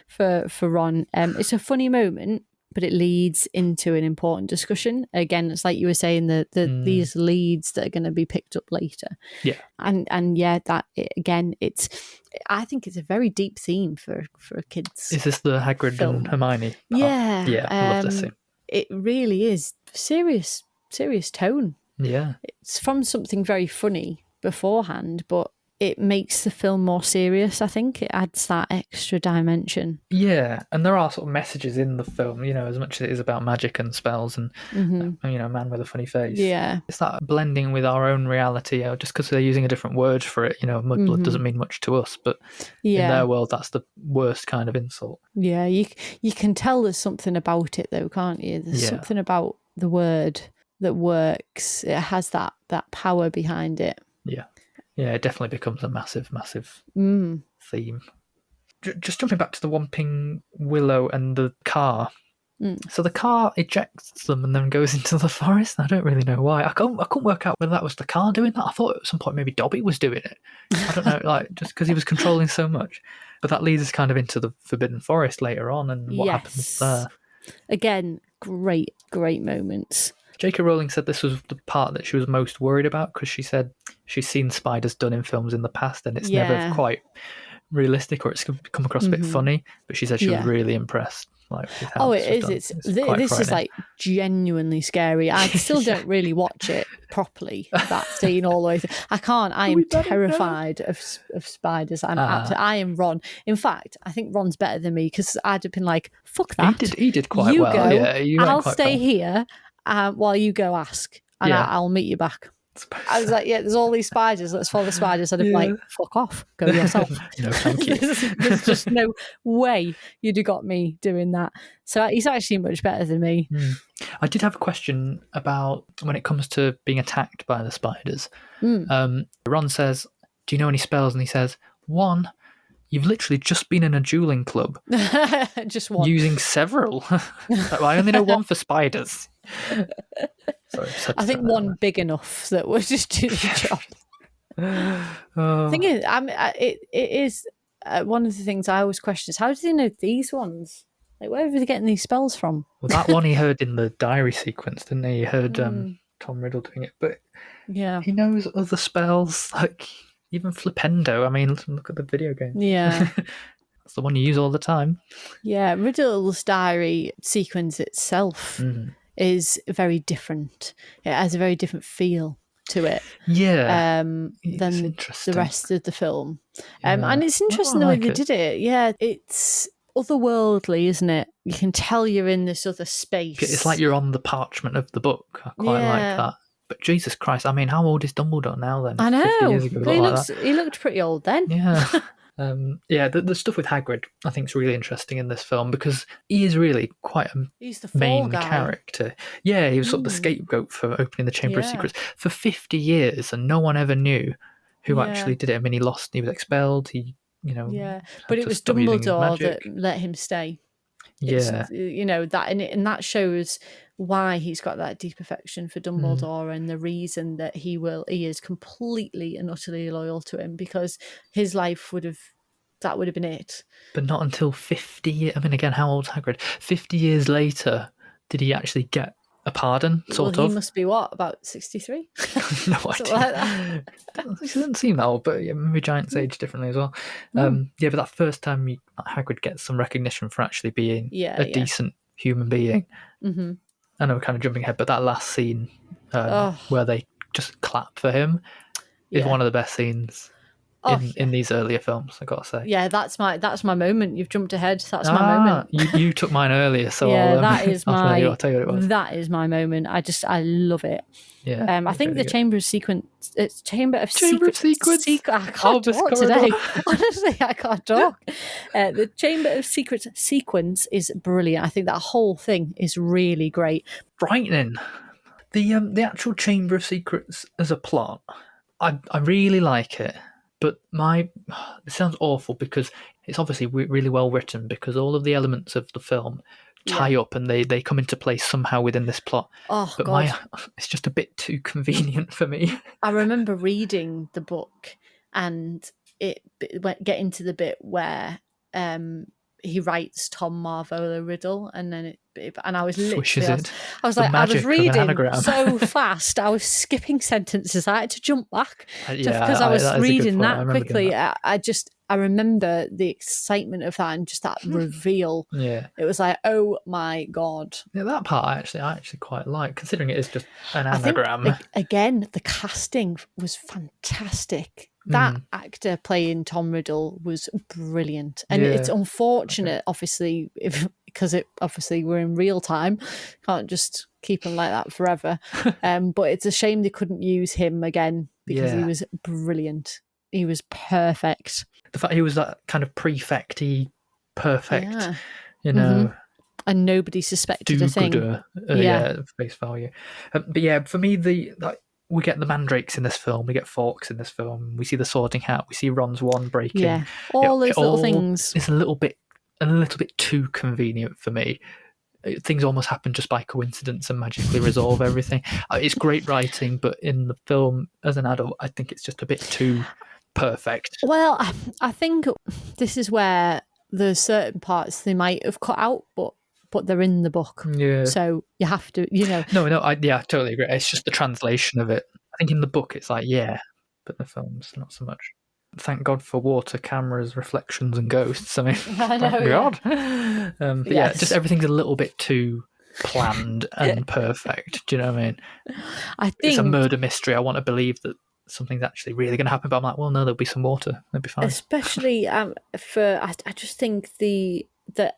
for Ron. It's a funny moment, but it leads into an important discussion. Again, it's like you were saying, these leads that are going to be picked up later. Yeah. And I think it's a very deep theme for a kid's Is this the Hagrid film. and Hermione part? Yeah. Yeah, I love this scene. It really is serious tone. Yeah. It's from something very funny beforehand, but it makes the film more serious. I think it adds that extra dimension. Yeah, and there are sort of messages in the film, as much as it is about magic and spells and, a man with a funny face. Yeah. It's that blending with our own reality, just because they're using a different word for it. Mudblood doesn't mean much to us, but in their world, that's the worst kind of insult. Yeah, you can tell there's something about it, though, can't you? There's something about the word that works. It has that power behind it. Yeah, it definitely becomes a massive theme. Just jumping back to the Whomping Willow and the car. So the car ejects them and then goes into the forest. I don't really know why. I couldn't work out whether that was the car doing that. I thought at some point maybe Dobby was doing it. I don't know, just because he was controlling so much. But that leads us kind of into the Forbidden Forest later on and what happens there. Again, great moments. J.K. Rowling said this was the part that she was most worried about because she said she's seen spiders done in films in the past and it's never quite realistic or it's come across a bit funny. But she said she was really impressed. With how it is. This is like genuinely scary. I still don't really watch it properly. That scene all the way through. I can't. I am terrified of spiders. I am Ron. In fact, I think Ron's better than me because I'd have been like, "Fuck that." He did quite you well. Go, yeah, I'll stay here while you go ask, and I'll meet you back. I was like, there's all these spiders. Let's follow the spiders. I'd have like, fuck off. Go yourself. No, thank you. There's just no way you'd have got me doing that. So he's actually much better than me. I did have a question about when it comes to being attacked by the spiders. Ron says, do you know any spells? And he says, 1, you've literally just been in a dueling club. Just one. Using several. I only know 1 for spiders. Sorry, I think one big enough that would just do the job. Thing is, it is one of the things I always question is how do they know these ones? Like, where are they getting these spells from? Well, that one he heard in the diary sequence, didn't he? He heard Tom Riddle doing it, but he knows other spells, like even Flipendo. I mean, look at the video game. Yeah. That's the one you use all the time. Yeah, Riddle's diary sequence itself is very different. It has a very different feel to it. Yeah. Than the rest of the film. And it's interesting the way they did it. Yeah, it's otherworldly, isn't it? You can tell you're in this other space. It's like you're on the parchment of the book. I quite like that. But Jesus Christ, I mean, how old is Dumbledore now then? I know. 50 years ago, But like he looked pretty old then. Yeah. The stuff with Hagrid I think is really interesting in this film because he is really quite a He's the fall main guy. character. Yeah, he was sort of the scapegoat for opening the Chamber of Secrets for 50 years, and no one ever knew who actually did it. I mean, he was expelled. He, but it was stop using his Dumbledore that magic. let him stay. Yeah, and that shows why he's got that deep affection for Dumbledore and the reason that he is completely and utterly loyal to him, because his life would have been it. but not until 50 years. I mean, again, how old's Hagrid? 50 years later, did he actually get a pardon, sort of? He must be, what, about 63? No idea. Like that. It doesn't seem that old, but yeah, maybe giants age differently as well. But that first time Hagrid gets some recognition for actually being a decent human being. Mm-hmm. I know we're kind of jumping ahead, but that last scene where they just clap for him is one of the best scenes in these earlier films, I gotta say. Yeah, that's my moment. You've jumped ahead. That's my moment. You took mine earlier, so I'll tell you what it was. That is my moment. I love it. Yeah, I think the Chamber of Secrets. Chamber of Secrets. I can't talk today. Honestly, I can't talk. The Chamber of Secrets sequence is brilliant. I think that whole thing is really great. Frightening. The actual Chamber of Secrets as a plot, I really like it. But it sounds awful because it's obviously really well written, because all of the elements of the film tie up and they come into place somehow within this plot. Oh, but God. It's just a bit too convenient for me. I remember reading the book and getting to the bit where he writes Tom Marvolo riddle, and then I was literally, I was reading so fast, I was skipping sentences. I had to jump back because I was reading that quickly. I remember the excitement of that and just that reveal. Yeah, it was like, oh my God. Yeah, that part I actually quite like, considering it is just an anagram. Again, the casting was fantastic. That actor playing Tom Riddle was brilliant, and it's unfortunate, obviously, because we're in real time, can't just keep him like that forever. But it's a shame they couldn't use him again, because he was brilliant. He was perfect. The fact he was that kind of prefect-y, perfect, and nobody suspected a thing. Face value. But for me, we get the mandrakes in this film, we get Fawkes in this film, we see the Sorting Hat, we see Ron's wand breaking. Yeah, all those little things. It's a little bit too convenient for me. Things almost happen just by coincidence and magically resolve everything. It's great writing, but in the film, as an adult, I think it's just a bit too perfect. Well, I think this is where there's certain parts they might have cut out, but they're in the book. Yeah. So you have to, No, I totally agree. It's just the translation of it. I think in the book it's like, but the film's not so much. Thank God for water, cameras, reflections, and ghosts. I mean, God. But just everything's a little bit too planned and perfect. Do you know what I mean? I think it's a murder mystery. I want to believe that something's actually really going to happen, but I'm like, well, no, there'll be some water. They'll be fine. Especially I just think the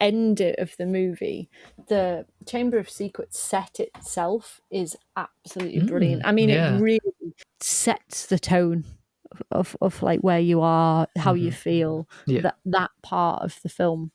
end of the movie, the Chamber of Secrets set itself is absolutely brilliant. I mean, it really sets the tone of like where you are, how you feel, that part of the film.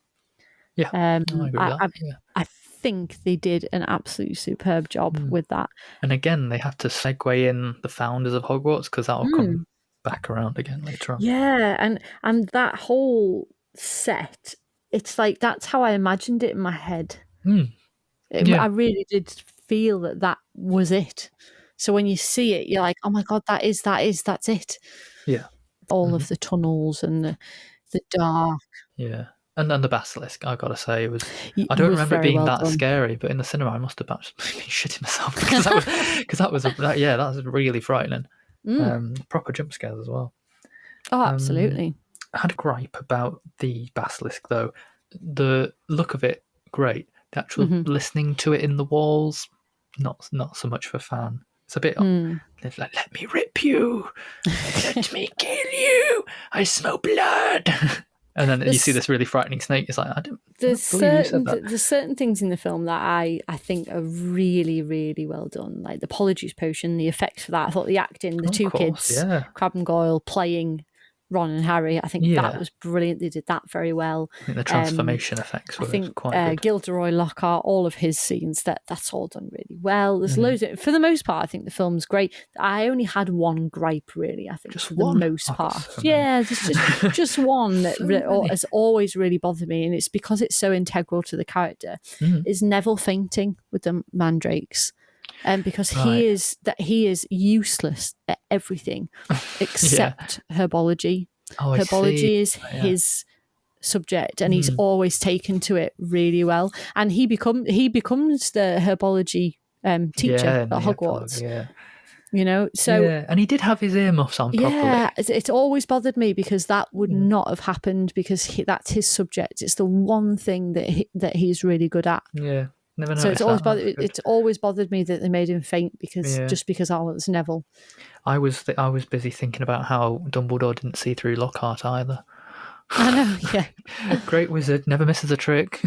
Yeah, I agree with that. I think they did an absolutely superb job with that. And again, they have to segue in the founders of Hogwarts, because that'll come back around again later on. Yeah, and that whole set, it's like, that's how I imagined it in my head. I really did feel that was it. So when you see it, you're like, oh my God, that's it. Yeah. All of the tunnels and the dark. Yeah. And then the basilisk, I gotta say, I don't remember it being that scary, but in the cinema I must have been shitting myself, because that was really frightening. Proper jump scares as well. Oh, absolutely. I had a gripe about the basilisk though. The look of it, great. The actual listening to it in the walls, not so much for fan. It's a bit like, let me rip you, let me kill you, I smell blood. And then you see this really frightening snake. It's like, I don't There's believe you said that. there's certain things in the film that I think are really, really well done. Like the Polyjuice potion, the effects for that. I thought the acting, the two course, kids, yeah. Crabbe and Goyle playing Ron and Harry, I think that was brilliant. They did that very well. I think the transformation effects were quite good. Gilderoy Lockhart, all of his scenes, that's all done really well. There's loads of, for the most part, I think the film's great. I only had one gripe, really, I think, Just for one? the most Oh, part. so many. Yeah, there's just one that many. has always really bothered me, and it's because it's so integral to the character, is Neville fainting with the mandrakes. Because he is useless at everything except herbology. Herbology is his subject, and he's always taken to it really well. And he becomes the herbology teacher at Hogwarts. You know, so and he did have his earmuffs on properly. Yeah, it's always bothered me because that would not have happened because that's his subject. It's the one thing that he's really good at. Yeah. Never so noticed it's always bothered me that they made him faint because just because I was Neville. I was busy thinking about how Dumbledore didn't see through Lockhart either. I know, yeah. Great wizard, never misses a trick.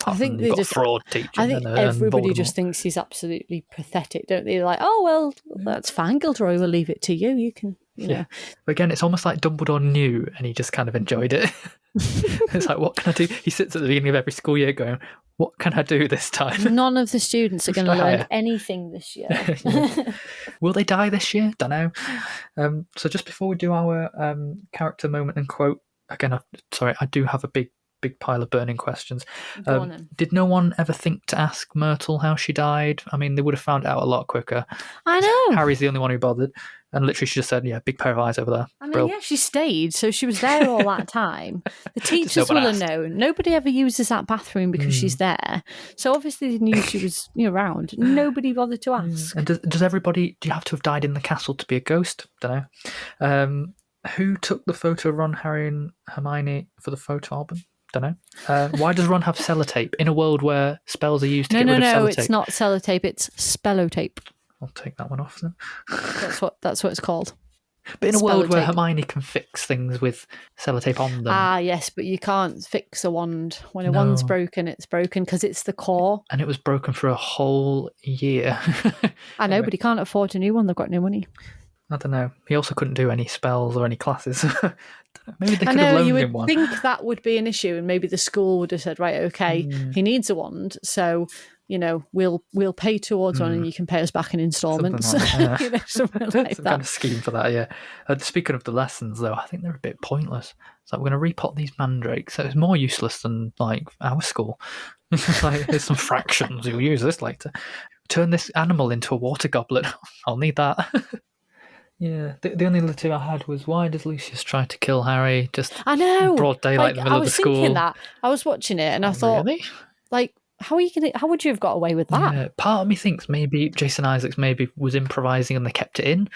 I think they just fraud teacher. I think everybody just thinks he's absolutely pathetic, don't they? Like, oh well, that's fine, Gilderoy. We'll leave it to you. You can, you know. But again, it's almost like Dumbledore knew, and he just kind of enjoyed it. It's like, what can I do? He sits at the beginning of every school year, going, "What can I do this time?" None of the students are going to learn anything this year. Will they die this year? Don't know. So just before we do our character moment and quote, again, I do have a big pile of burning questions. Go on then. Did no one ever think to ask Myrtle how she died? I mean, they would have found out a lot quicker. I know. Harry's the only one who bothered. And literally she just said, big pair of eyes over there. I mean, she stayed, so she was there all that time. The teachers will have known. Nobody ever uses that bathroom because she's there. So obviously they knew she was around. Nobody bothered to ask. And do you have to have died in the castle to be a ghost? Don't know. Who took the photo of Ron, Harry and Hermione for the photo album? Don't know. Why does Ron have sellotape in a world where spells are used to get rid of sellotape? No, it's not sellotape, it's spellotape. I'll take that one off then. That's what it's called. But in a world where Hermione can fix things with sellotape on them. Ah, yes, but you can't fix a wand. When a wand's broken, it's broken because it's the core. And it was broken for a whole year. I know, but he can't afford a new one. They've got no money. I don't know. He also couldn't do any spells or any classes. Maybe they could have loaned him one. You would think that would be an issue, and maybe the school would have said, right, okay, he needs a wand, so we'll pay towards one, and you can pay us back in instalments. Something like Some that. kind of scheme for that, yeah. Speaking of the lessons, though, I think they're a bit pointless. It's like, we're going to repot these mandrakes. So it's more useless than like our school. Like, there's some fractions. You'll use this later. Turn this animal into a water goblet. I'll need that. Yeah, the only other two I had was, why does Lucius try to kill Harry? I know, broad daylight in the middle of the school. I was thinking that. I was watching it and I thought, really? Like, how would you have got away with that? Yeah, part of me thinks maybe Jason Isaacs was improvising and they kept it in,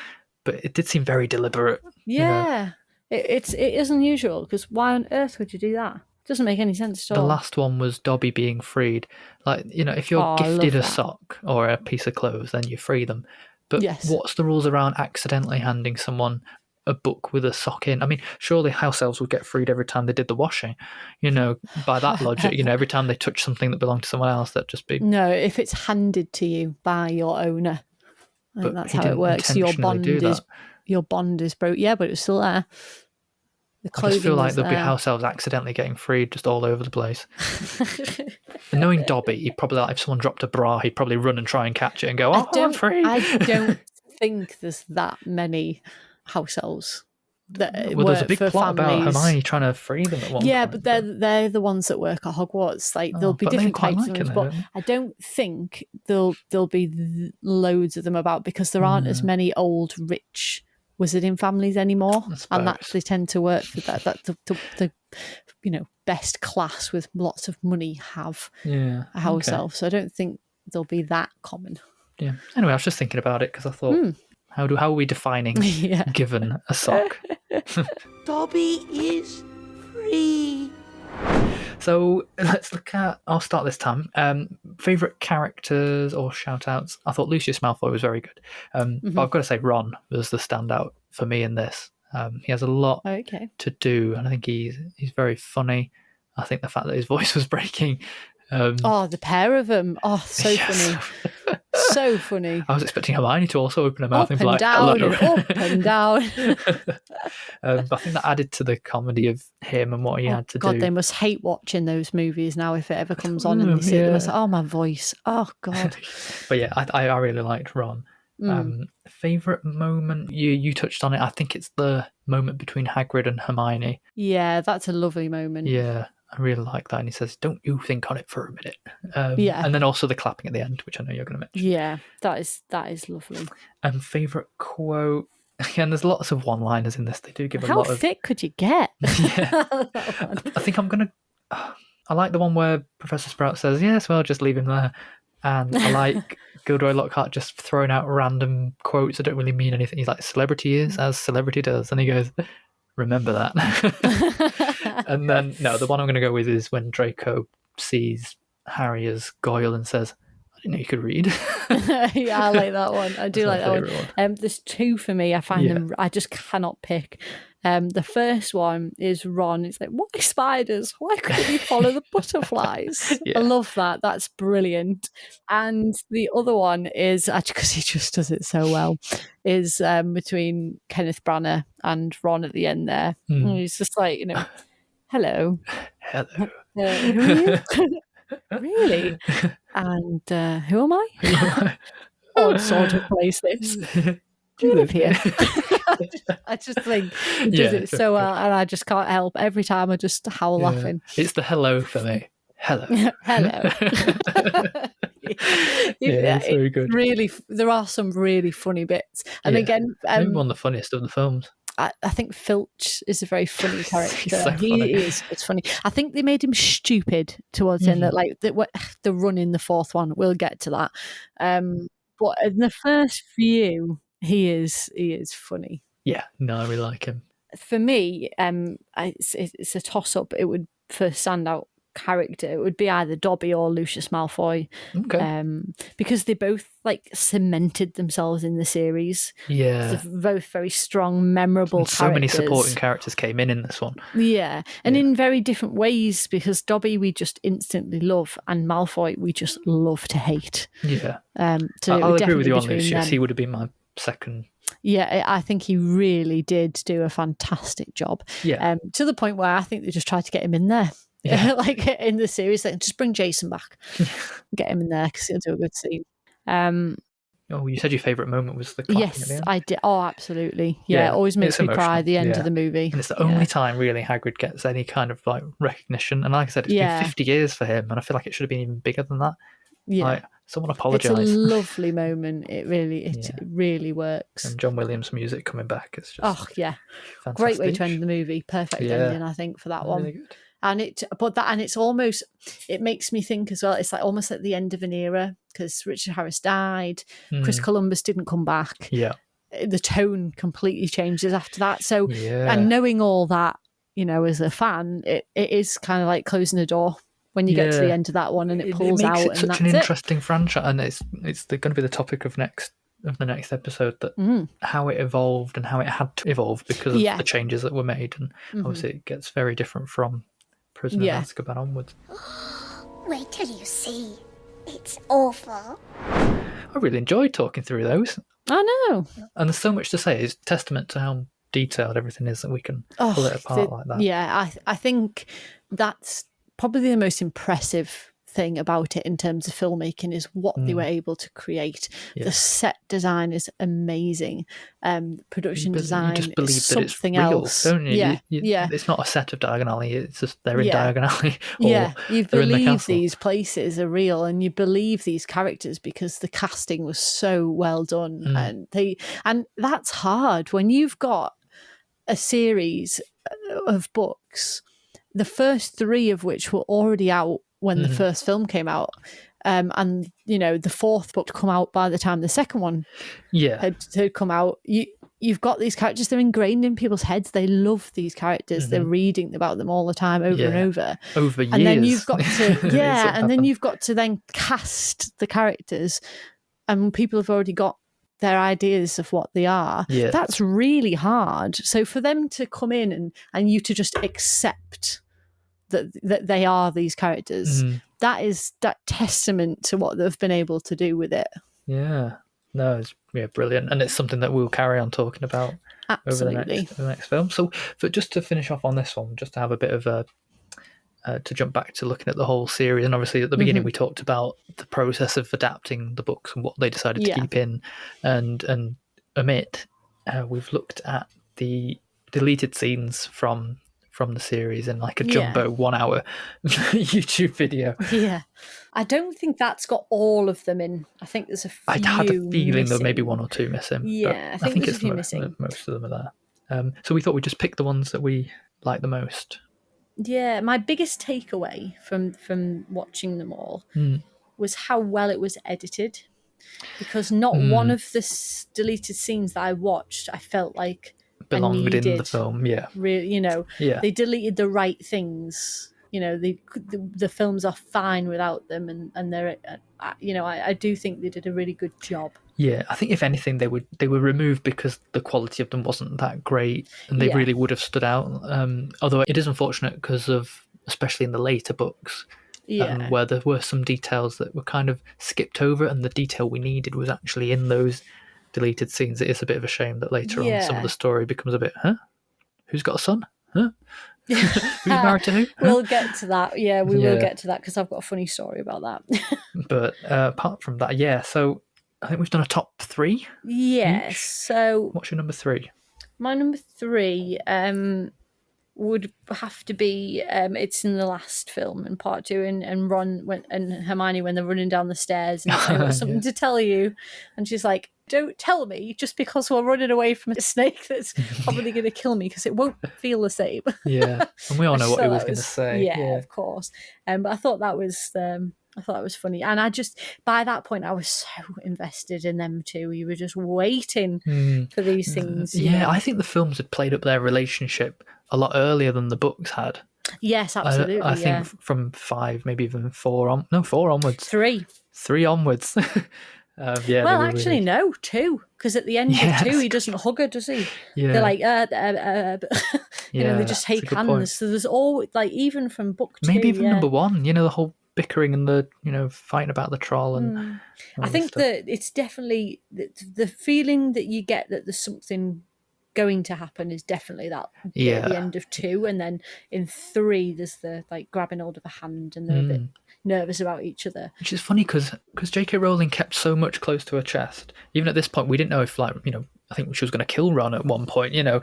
but it did seem very deliberate. Yeah, it is unusual because why on earth would you do that? It doesn't make any sense at all. The last one was Dobby being freed. Like, if you're gifted a sock or a piece of clothes, then you free them. But what's the rules around accidentally handing someone a book with a sock in? I mean, surely house elves would get freed every time they did the washing. By that logic, every time they touch something that belonged to someone else, that'd just be... No, if it's handed to you by your owner, I think that's how it works. Your bond is broke. Yeah, but it was still there. The clothing, I just feel like there'd be house elves accidentally getting freed just all over the place. And knowing Dobby, he'd probably, if someone dropped a bra, he'd probably run and try and catch it and go, I'm free. I don't think there's that many house elves that well, there's a big for plot families. about Hermione trying to free them at one point. Yeah, but they're the ones that work at Hogwarts. Like, there'll be different types of them, but I don't think there'll be loads of them about because there aren't as many old, rich wizarding families anymore, and they tend to work for that the best class with lots of money have a house elf. So I don't think they'll be that common. Yeah. Anyway, I was just thinking about it because I thought, how are we defining given a sock? Dobby is free. So let's look at, I'll start this time. Favourite characters or shout-outs? I thought Lucius Malfoy was very good. But I've got to say Ron was the standout for me in this. He has a lot Okay. to do, and I think he's very funny. I think the fact that his voice was breaking. Oh, the pair of them. Oh, so yes. funny. So funny. I was expecting Hermione to also open her mouth Up and be and like, down hello. and up and down. But I think that added to the comedy of him and what he had to God, do. they must hate watching those movies now if it ever comes on and they see it. They must, oh, my voice. Oh, God. But yeah, I really liked Ron. Favorite moment? You touched on it. I think it's the moment between Hagrid and Hermione. Yeah, that's a lovely moment. Yeah, I really like that. And he says, "Don't you think on it for a minute." Yeah. And then also the clapping at the end, which I know you're going to mention. Yeah, that is lovely. Favorite quote? Again, there's lots of one-liners in this. They do give a How lot of. thick could you get? Yeah. I think I'm gonna. I like the one where Professor Sprout says, "Yes, well, just leave him there." And I like Gilderoy Lockhart just throwing out random quotes that don't really mean anything. He's like, "Celebrity is as celebrity does," and he goes, "Remember that." And then no, the one I'm going to go with is when Draco sees Harry as Goyle and says, "I didn't know you could read." Yeah, I like that one. I do like my that favourite one. There's two for me. I find them. I just cannot pick. The first one is Ron. It's like, why spiders? Why couldn't you follow the butterflies? Yeah. I love that. That's brilliant. And the other one is actually because he just does it so well. Is between Kenneth Branagh and Ron at the end there. And he's just like, hello. Hello. Who are you? Really? And who am I? Odd sort of place this. Do you live here? I just think he does it so well, and I just can't help. Every time I just howl laughing. It's the hello for me. Hello. Hello. It's very good. Really, there are some really funny bits. And Yeah. again, Maybe one of the funniest of the films. I think Filch is a very funny character. He's so funny. It's funny. I think they made him stupid towards the end. That like the run in the fourth one. We'll get to that. But in the first few, he is funny. Yeah, no, I really like him. For me, it's a toss up. It would for standout character. It would be either Dobby or Lucius Malfoy. Okay. Because they both like cemented themselves in the series. Yeah. They're both very strong, memorable And so many characters. supporting characters came in this one. Yeah, and in very different ways, because Dobby we just instantly love, and Malfoy we just love to hate. Yeah. So I'll agree with you on between Lucius. them. He would have been my second. Yeah, I think he really did do a fantastic job. Yeah. To the point where I think they just tried to get him in there. Yeah. Like in the series, like, just bring Jason back. Get him in there because he'll do a good scene. Oh, you said your favourite moment was the clapping at the Yes, end? I did. Oh, absolutely. Yeah, it always makes it's me cry at the end emotional. of the movie. And it's the only time really Hagrid gets any kind of like recognition. And like I said, it's been 50 years for him, and I feel like it should have been even bigger than that. Yeah. Like, someone It's apologise. a lovely moment. It really works. And John Williams' music coming back is just fantastic. Great way to end the movie. Perfect ending, I think, for that one. Really good. And it's almost, it makes me think as well, it's like almost at the end of an era, because Richard Harris died, Chris Columbus didn't come back. Yeah. The tone completely changes after that. So, Yeah. and knowing all that, as a fan, it is kind of like closing a door when you get to the end of that one and it pulls out. It makes it and such an that's interesting franchise, and it's going to be the topic of the next episode, that how it evolved and how it had to evolve because of the changes that were made, and obviously it gets very different from Prisoner of Azkaban onwards. Wait till you see. It's awful. I really enjoyed talking through those. I know. And there's so much to say. It's testament to how detailed everything is that we can pull it apart like that. Yeah, I think that's probably the most impressive thing about it in terms of filmmaking is what they were able to create. The set design is amazing. Production design you just believe is that it's something real, else. don't you? Yeah. It's not a set of Diagon Alley. It's just they're in Diagon Alley. Yeah, you they're in the believe castle. these places are real, and you believe these characters because the casting was so well done, and that's hard when you've got a series of books, the first 3 of which were already out when the first film came out, and the fourth book to come out by the time the second one had come out. You've got these characters, they're ingrained in people's heads. They love these characters. They're reading about them all the time, over and over years. And then you've got to and then you've got to then cast the characters, and people have already got their ideas of what they are, Yeah. that's really hard. So for them to come in and you to just accept that they are these characters, that is that testament to what they've been able to do with it. Yeah. No, it's brilliant. And it's something that we'll carry on talking about over the next film. So just to finish off on this one, just to have a bit of a to jump back to looking at the whole series, and obviously at the beginning we talked about the process of adapting the books and what they decided to keep in and omit. We've looked at the deleted scenes from the series in like a jumbo 1 hour YouTube video. Yeah. I don't think that's got all of them in. I think there's a few I had a feeling there missing. may be 1 or 2 missing. Yeah, I think there's it's a few missing. most of them are there. So we thought we'd just pick the ones that we like the most. Yeah, my biggest takeaway from watching them all was how well it was edited, because not one of the deleted scenes that I watched I felt like belonged in the film. Really, they deleted the right things. The films are fine without them, and they're I do think they did a really good job. Yeah, I think if anything, they were removed because the quality of them wasn't that great, and they really would have stood out. Although it is unfortunate because of, especially in the later books, where there were some details that were kind of skipped over, and the detail we needed was actually in those deleted scenes. It is a bit of a shame that later on some of the story becomes a bit, who's got a son? Huh? Who's married to who? We'll get to that. Yeah, we will get to that because I've got a funny story about that. But apart from that, so I think we've done a top 3. Yes. Each. So what's your number 3? My number 3 would have to be it's in the last film in part 2, and Ron and Hermione when they're running down the stairs and I've got something to tell you, and she's like, don't tell me just because we're running away from a snake that's probably going to kill me, because it won't feel the same. Yeah, and we all know what he was going to say. Yeah, of course. But I thought that was funny, and I just, by that point I was so invested in them two. You were just waiting for these things. Yeah, I think the films had played up their relationship a lot earlier than the books had. Yes, absolutely. I think from 5, maybe even 4 onwards. 3 onwards. Well, actually, no, 2, because at the end of 2, he doesn't hug her, does he? Yeah. They're like, they just shake hands. Point. So there's always, like, even from book 2. Maybe even number 1, the whole bickering and the, fighting about the troll. And I think that it's definitely the feeling that you get that there's something going to happen is definitely that at the end of 2, and then in 3 there's the like grabbing hold of a hand and they're a bit nervous about each other, which is funny because J.K. Rowling kept so much close to her chest. Even at this point we didn't know if, like, I think she was going to kill Ron at one point, at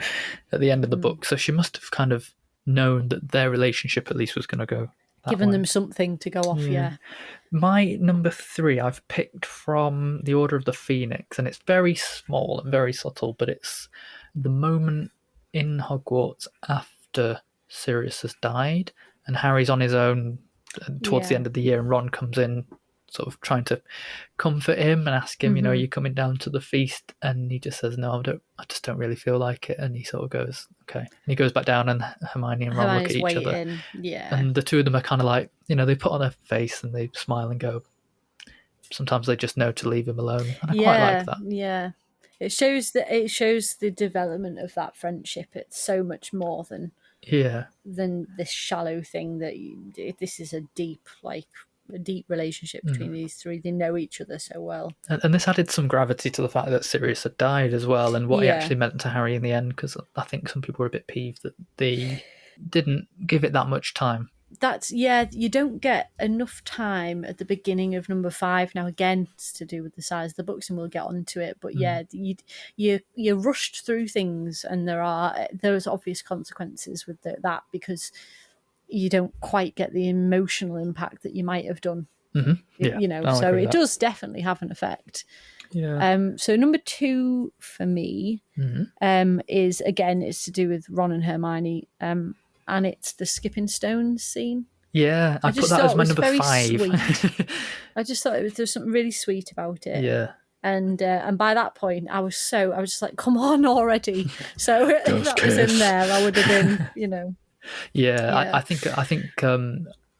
the end of the book, so she must have kind of known that their relationship at least was going to go given them something to go off. My number 3 I've picked from The Order of the Phoenix, and it's very small and very subtle, but it's the moment in Hogwarts after Sirius has died and Harry's on his own towards the end of the year, and Ron comes in sort of trying to comfort him and ask him, you're coming down to the feast, and he just says, no, I just don't really feel like it, and he sort of goes, okay, and he goes back down, and Hermione and Ron look at each other, and the two of them are kind of like, they put on their face and they smile and go, sometimes they just know to leave him alone, and I quite like that. It shows the development of that friendship. It's so much more than this shallow thing that this is a deep relationship between these three. They know each other so well, and this added some gravity to the fact that Sirius had died as well, and what he actually meant to Harry in the end, because I think some people were a bit peeved that they didn't give it that much time. You don't get enough time at the beginning of number 5. Now again, it's to do with the size of the books and we'll get onto it, but you're rushed through things, and there's obvious consequences with that, because you don't quite get the emotional impact that you might have done. So it does definitely have an effect. So number 2 for me is, again, it's to do with Ron and Hermione, and it's the skipping stones scene. I put that as my number 5. I just thought there's something really sweet about it. And by that point I was just like, come on already. So if that was in there, I would have been, I think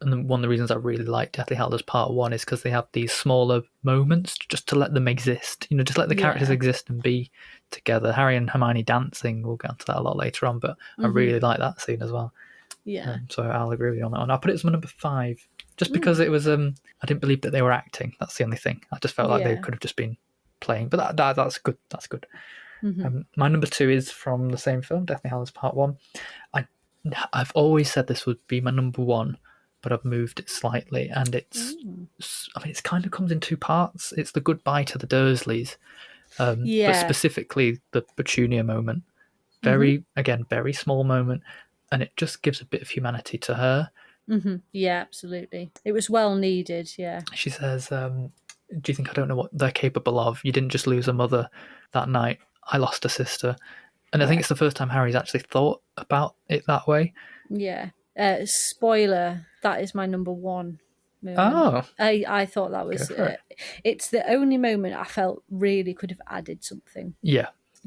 and then one of the reasons I really like Deathly Hallows Part 1 is because they have these smaller moments just to let them exist. Just let the characters exist and be together. Harry and Hermione dancing, we'll get into that a lot later on, but I really like that scene as well. Yeah. So I'll agree with you on that one. I'll put it as my number 5, just because it was, I didn't believe that they were acting. That's the only thing. I just felt like they could have just been playing, but that's good. That's good. My number 2 is from the same film, Deathly Hallows Part 1. I've always said this would be my number 1, but I've moved it slightly, and it's it kind of comes in 2 parts. It's the goodbye to the Dursleys, but specifically the Petunia moment. Very small moment, and it just gives a bit of humanity to her. Yeah, absolutely. It was well needed. Yeah. She says, do you think I don't know what they're capable of? You didn't just lose a mother that night. I lost a sister. And I think it's the first time Harry's actually thought about it that way. Yeah. Spoiler, that is my number 1 moment. Oh. I thought that was it's the only moment I felt really could have added something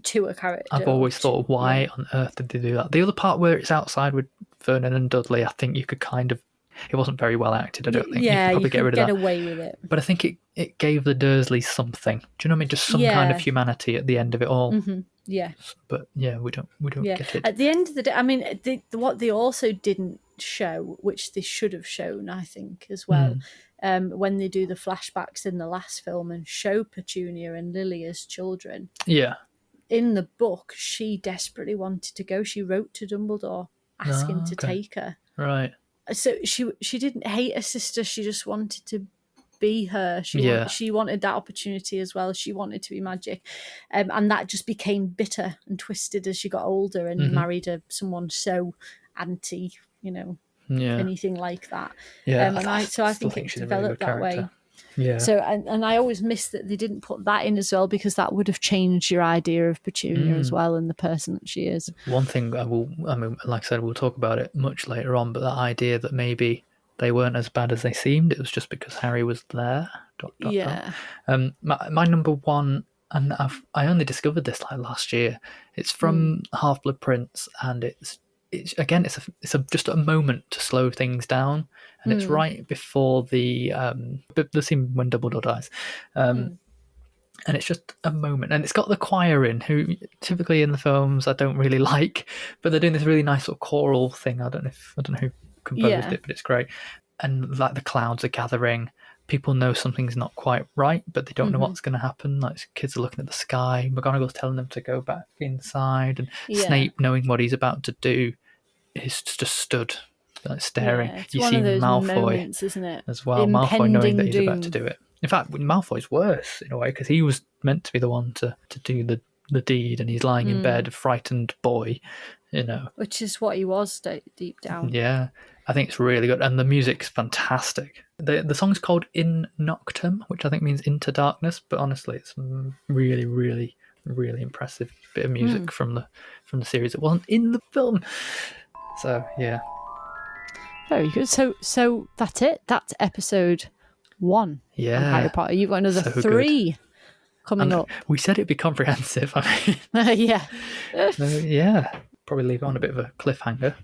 to a character. I've always thought, why on earth did they do that? The other part where it's outside with Vernon and Dudley, I think you could kind of, it wasn't very well acted, I don't think. Yeah, you could probably get away with it. But I think it gave the Dursleys something. Do you know what I mean? Just some kind of humanity at the end of it all. Yeah. But yeah, we don't get it. At the end of the day, I mean, what they also didn't show, which they should have shown, I think, as well, when they do the flashbacks in the last film and show Petunia and Lily as children. Yeah. In the book, she desperately wanted to go. She wrote to Dumbledore asking to take her. Right. So she didn't hate her sister. She just wanted to be her. She wanted that opportunity as well. She wanted to be magic, and that just became bitter and twisted as she got older and married someone so anti, anything like that. Yeah, I think it developed that way. Yeah. So and I always miss that they didn't put that in as well, because that would have changed your idea of Petunia as well and the person that she is. One thing like I said, we'll talk about it much later on, but that idea that maybe they weren't as bad as they seemed, it was just because Harry was there. My number 1, and I only discovered this like last year. It's from Half-Blood Prince, and it's just a moment to slow things down, and it's right before the scene when Dumbledore dies, and it's just a moment, and it's got the choir in, who typically in the films I don't really like, but they're doing this really nice sort of choral thing. I don't know who composed it, but it's great. And like the clouds are gathering, people know something's not quite right, but they don't know what's going to happen. Like kids are looking at the sky, McGonagall's telling them to go back inside, and Snape, knowing what he's about to do, is just stood like staring. You see Malfoy moments, isn't it? As well. Impending Malfoy knowing that he's doom. about to do it. In fact, Malfoy's worse in a way, because he was meant to be the one to do the deed, and he's lying in bed, a frightened boy, Which is what he was deep down. Yeah, I think it's really good, and the music's fantastic. The song's called In Noctem, which I think means into darkness, but honestly, it's really, really, really impressive bit of music from the series. It wasn't in the film, so yeah. Very good. So that's it. That's episode 1. Yeah, on Harry Potter. You've got another 3 coming up. We said it'd be comprehensive. I mean, yeah. Probably leave it on a bit of a cliffhanger.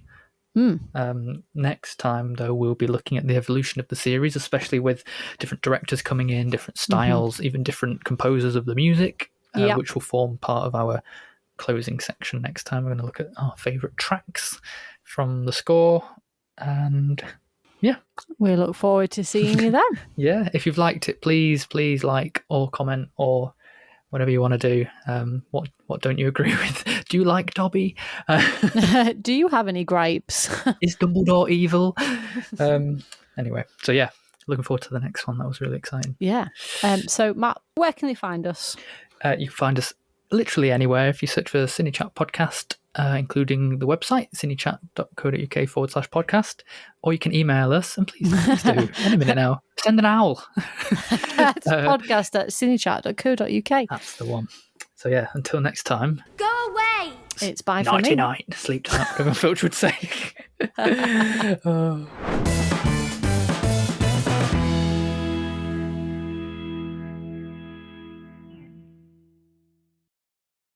Next time, though, we'll be looking at the evolution of the series, especially with different directors coming in, different styles, even different composers of the music, which will form part of our closing section next time. We're going to look at our favourite tracks from the score, and we look forward to seeing you then. Yeah, if you've liked it, please like or comment or whatever you want to do. What don't you agree with? Do you like Dobby? Do you have any gripes? Is Dumbledore evil? Anyway, so yeah, looking forward to the next one. That was really exciting. Yeah. So Matt, where can they find us? You can find us literally anywhere if you search for CineChat Podcast, including the website, cinechat.co.uk/podcast, or you can email us, and please do, any minute now, send an owl. It's podcast at cinechat.co.uk. That's the one. So yeah, until next time. Go away! It's bye for me. Nighty-night, sleep tight, whatever Filch would say. Oh.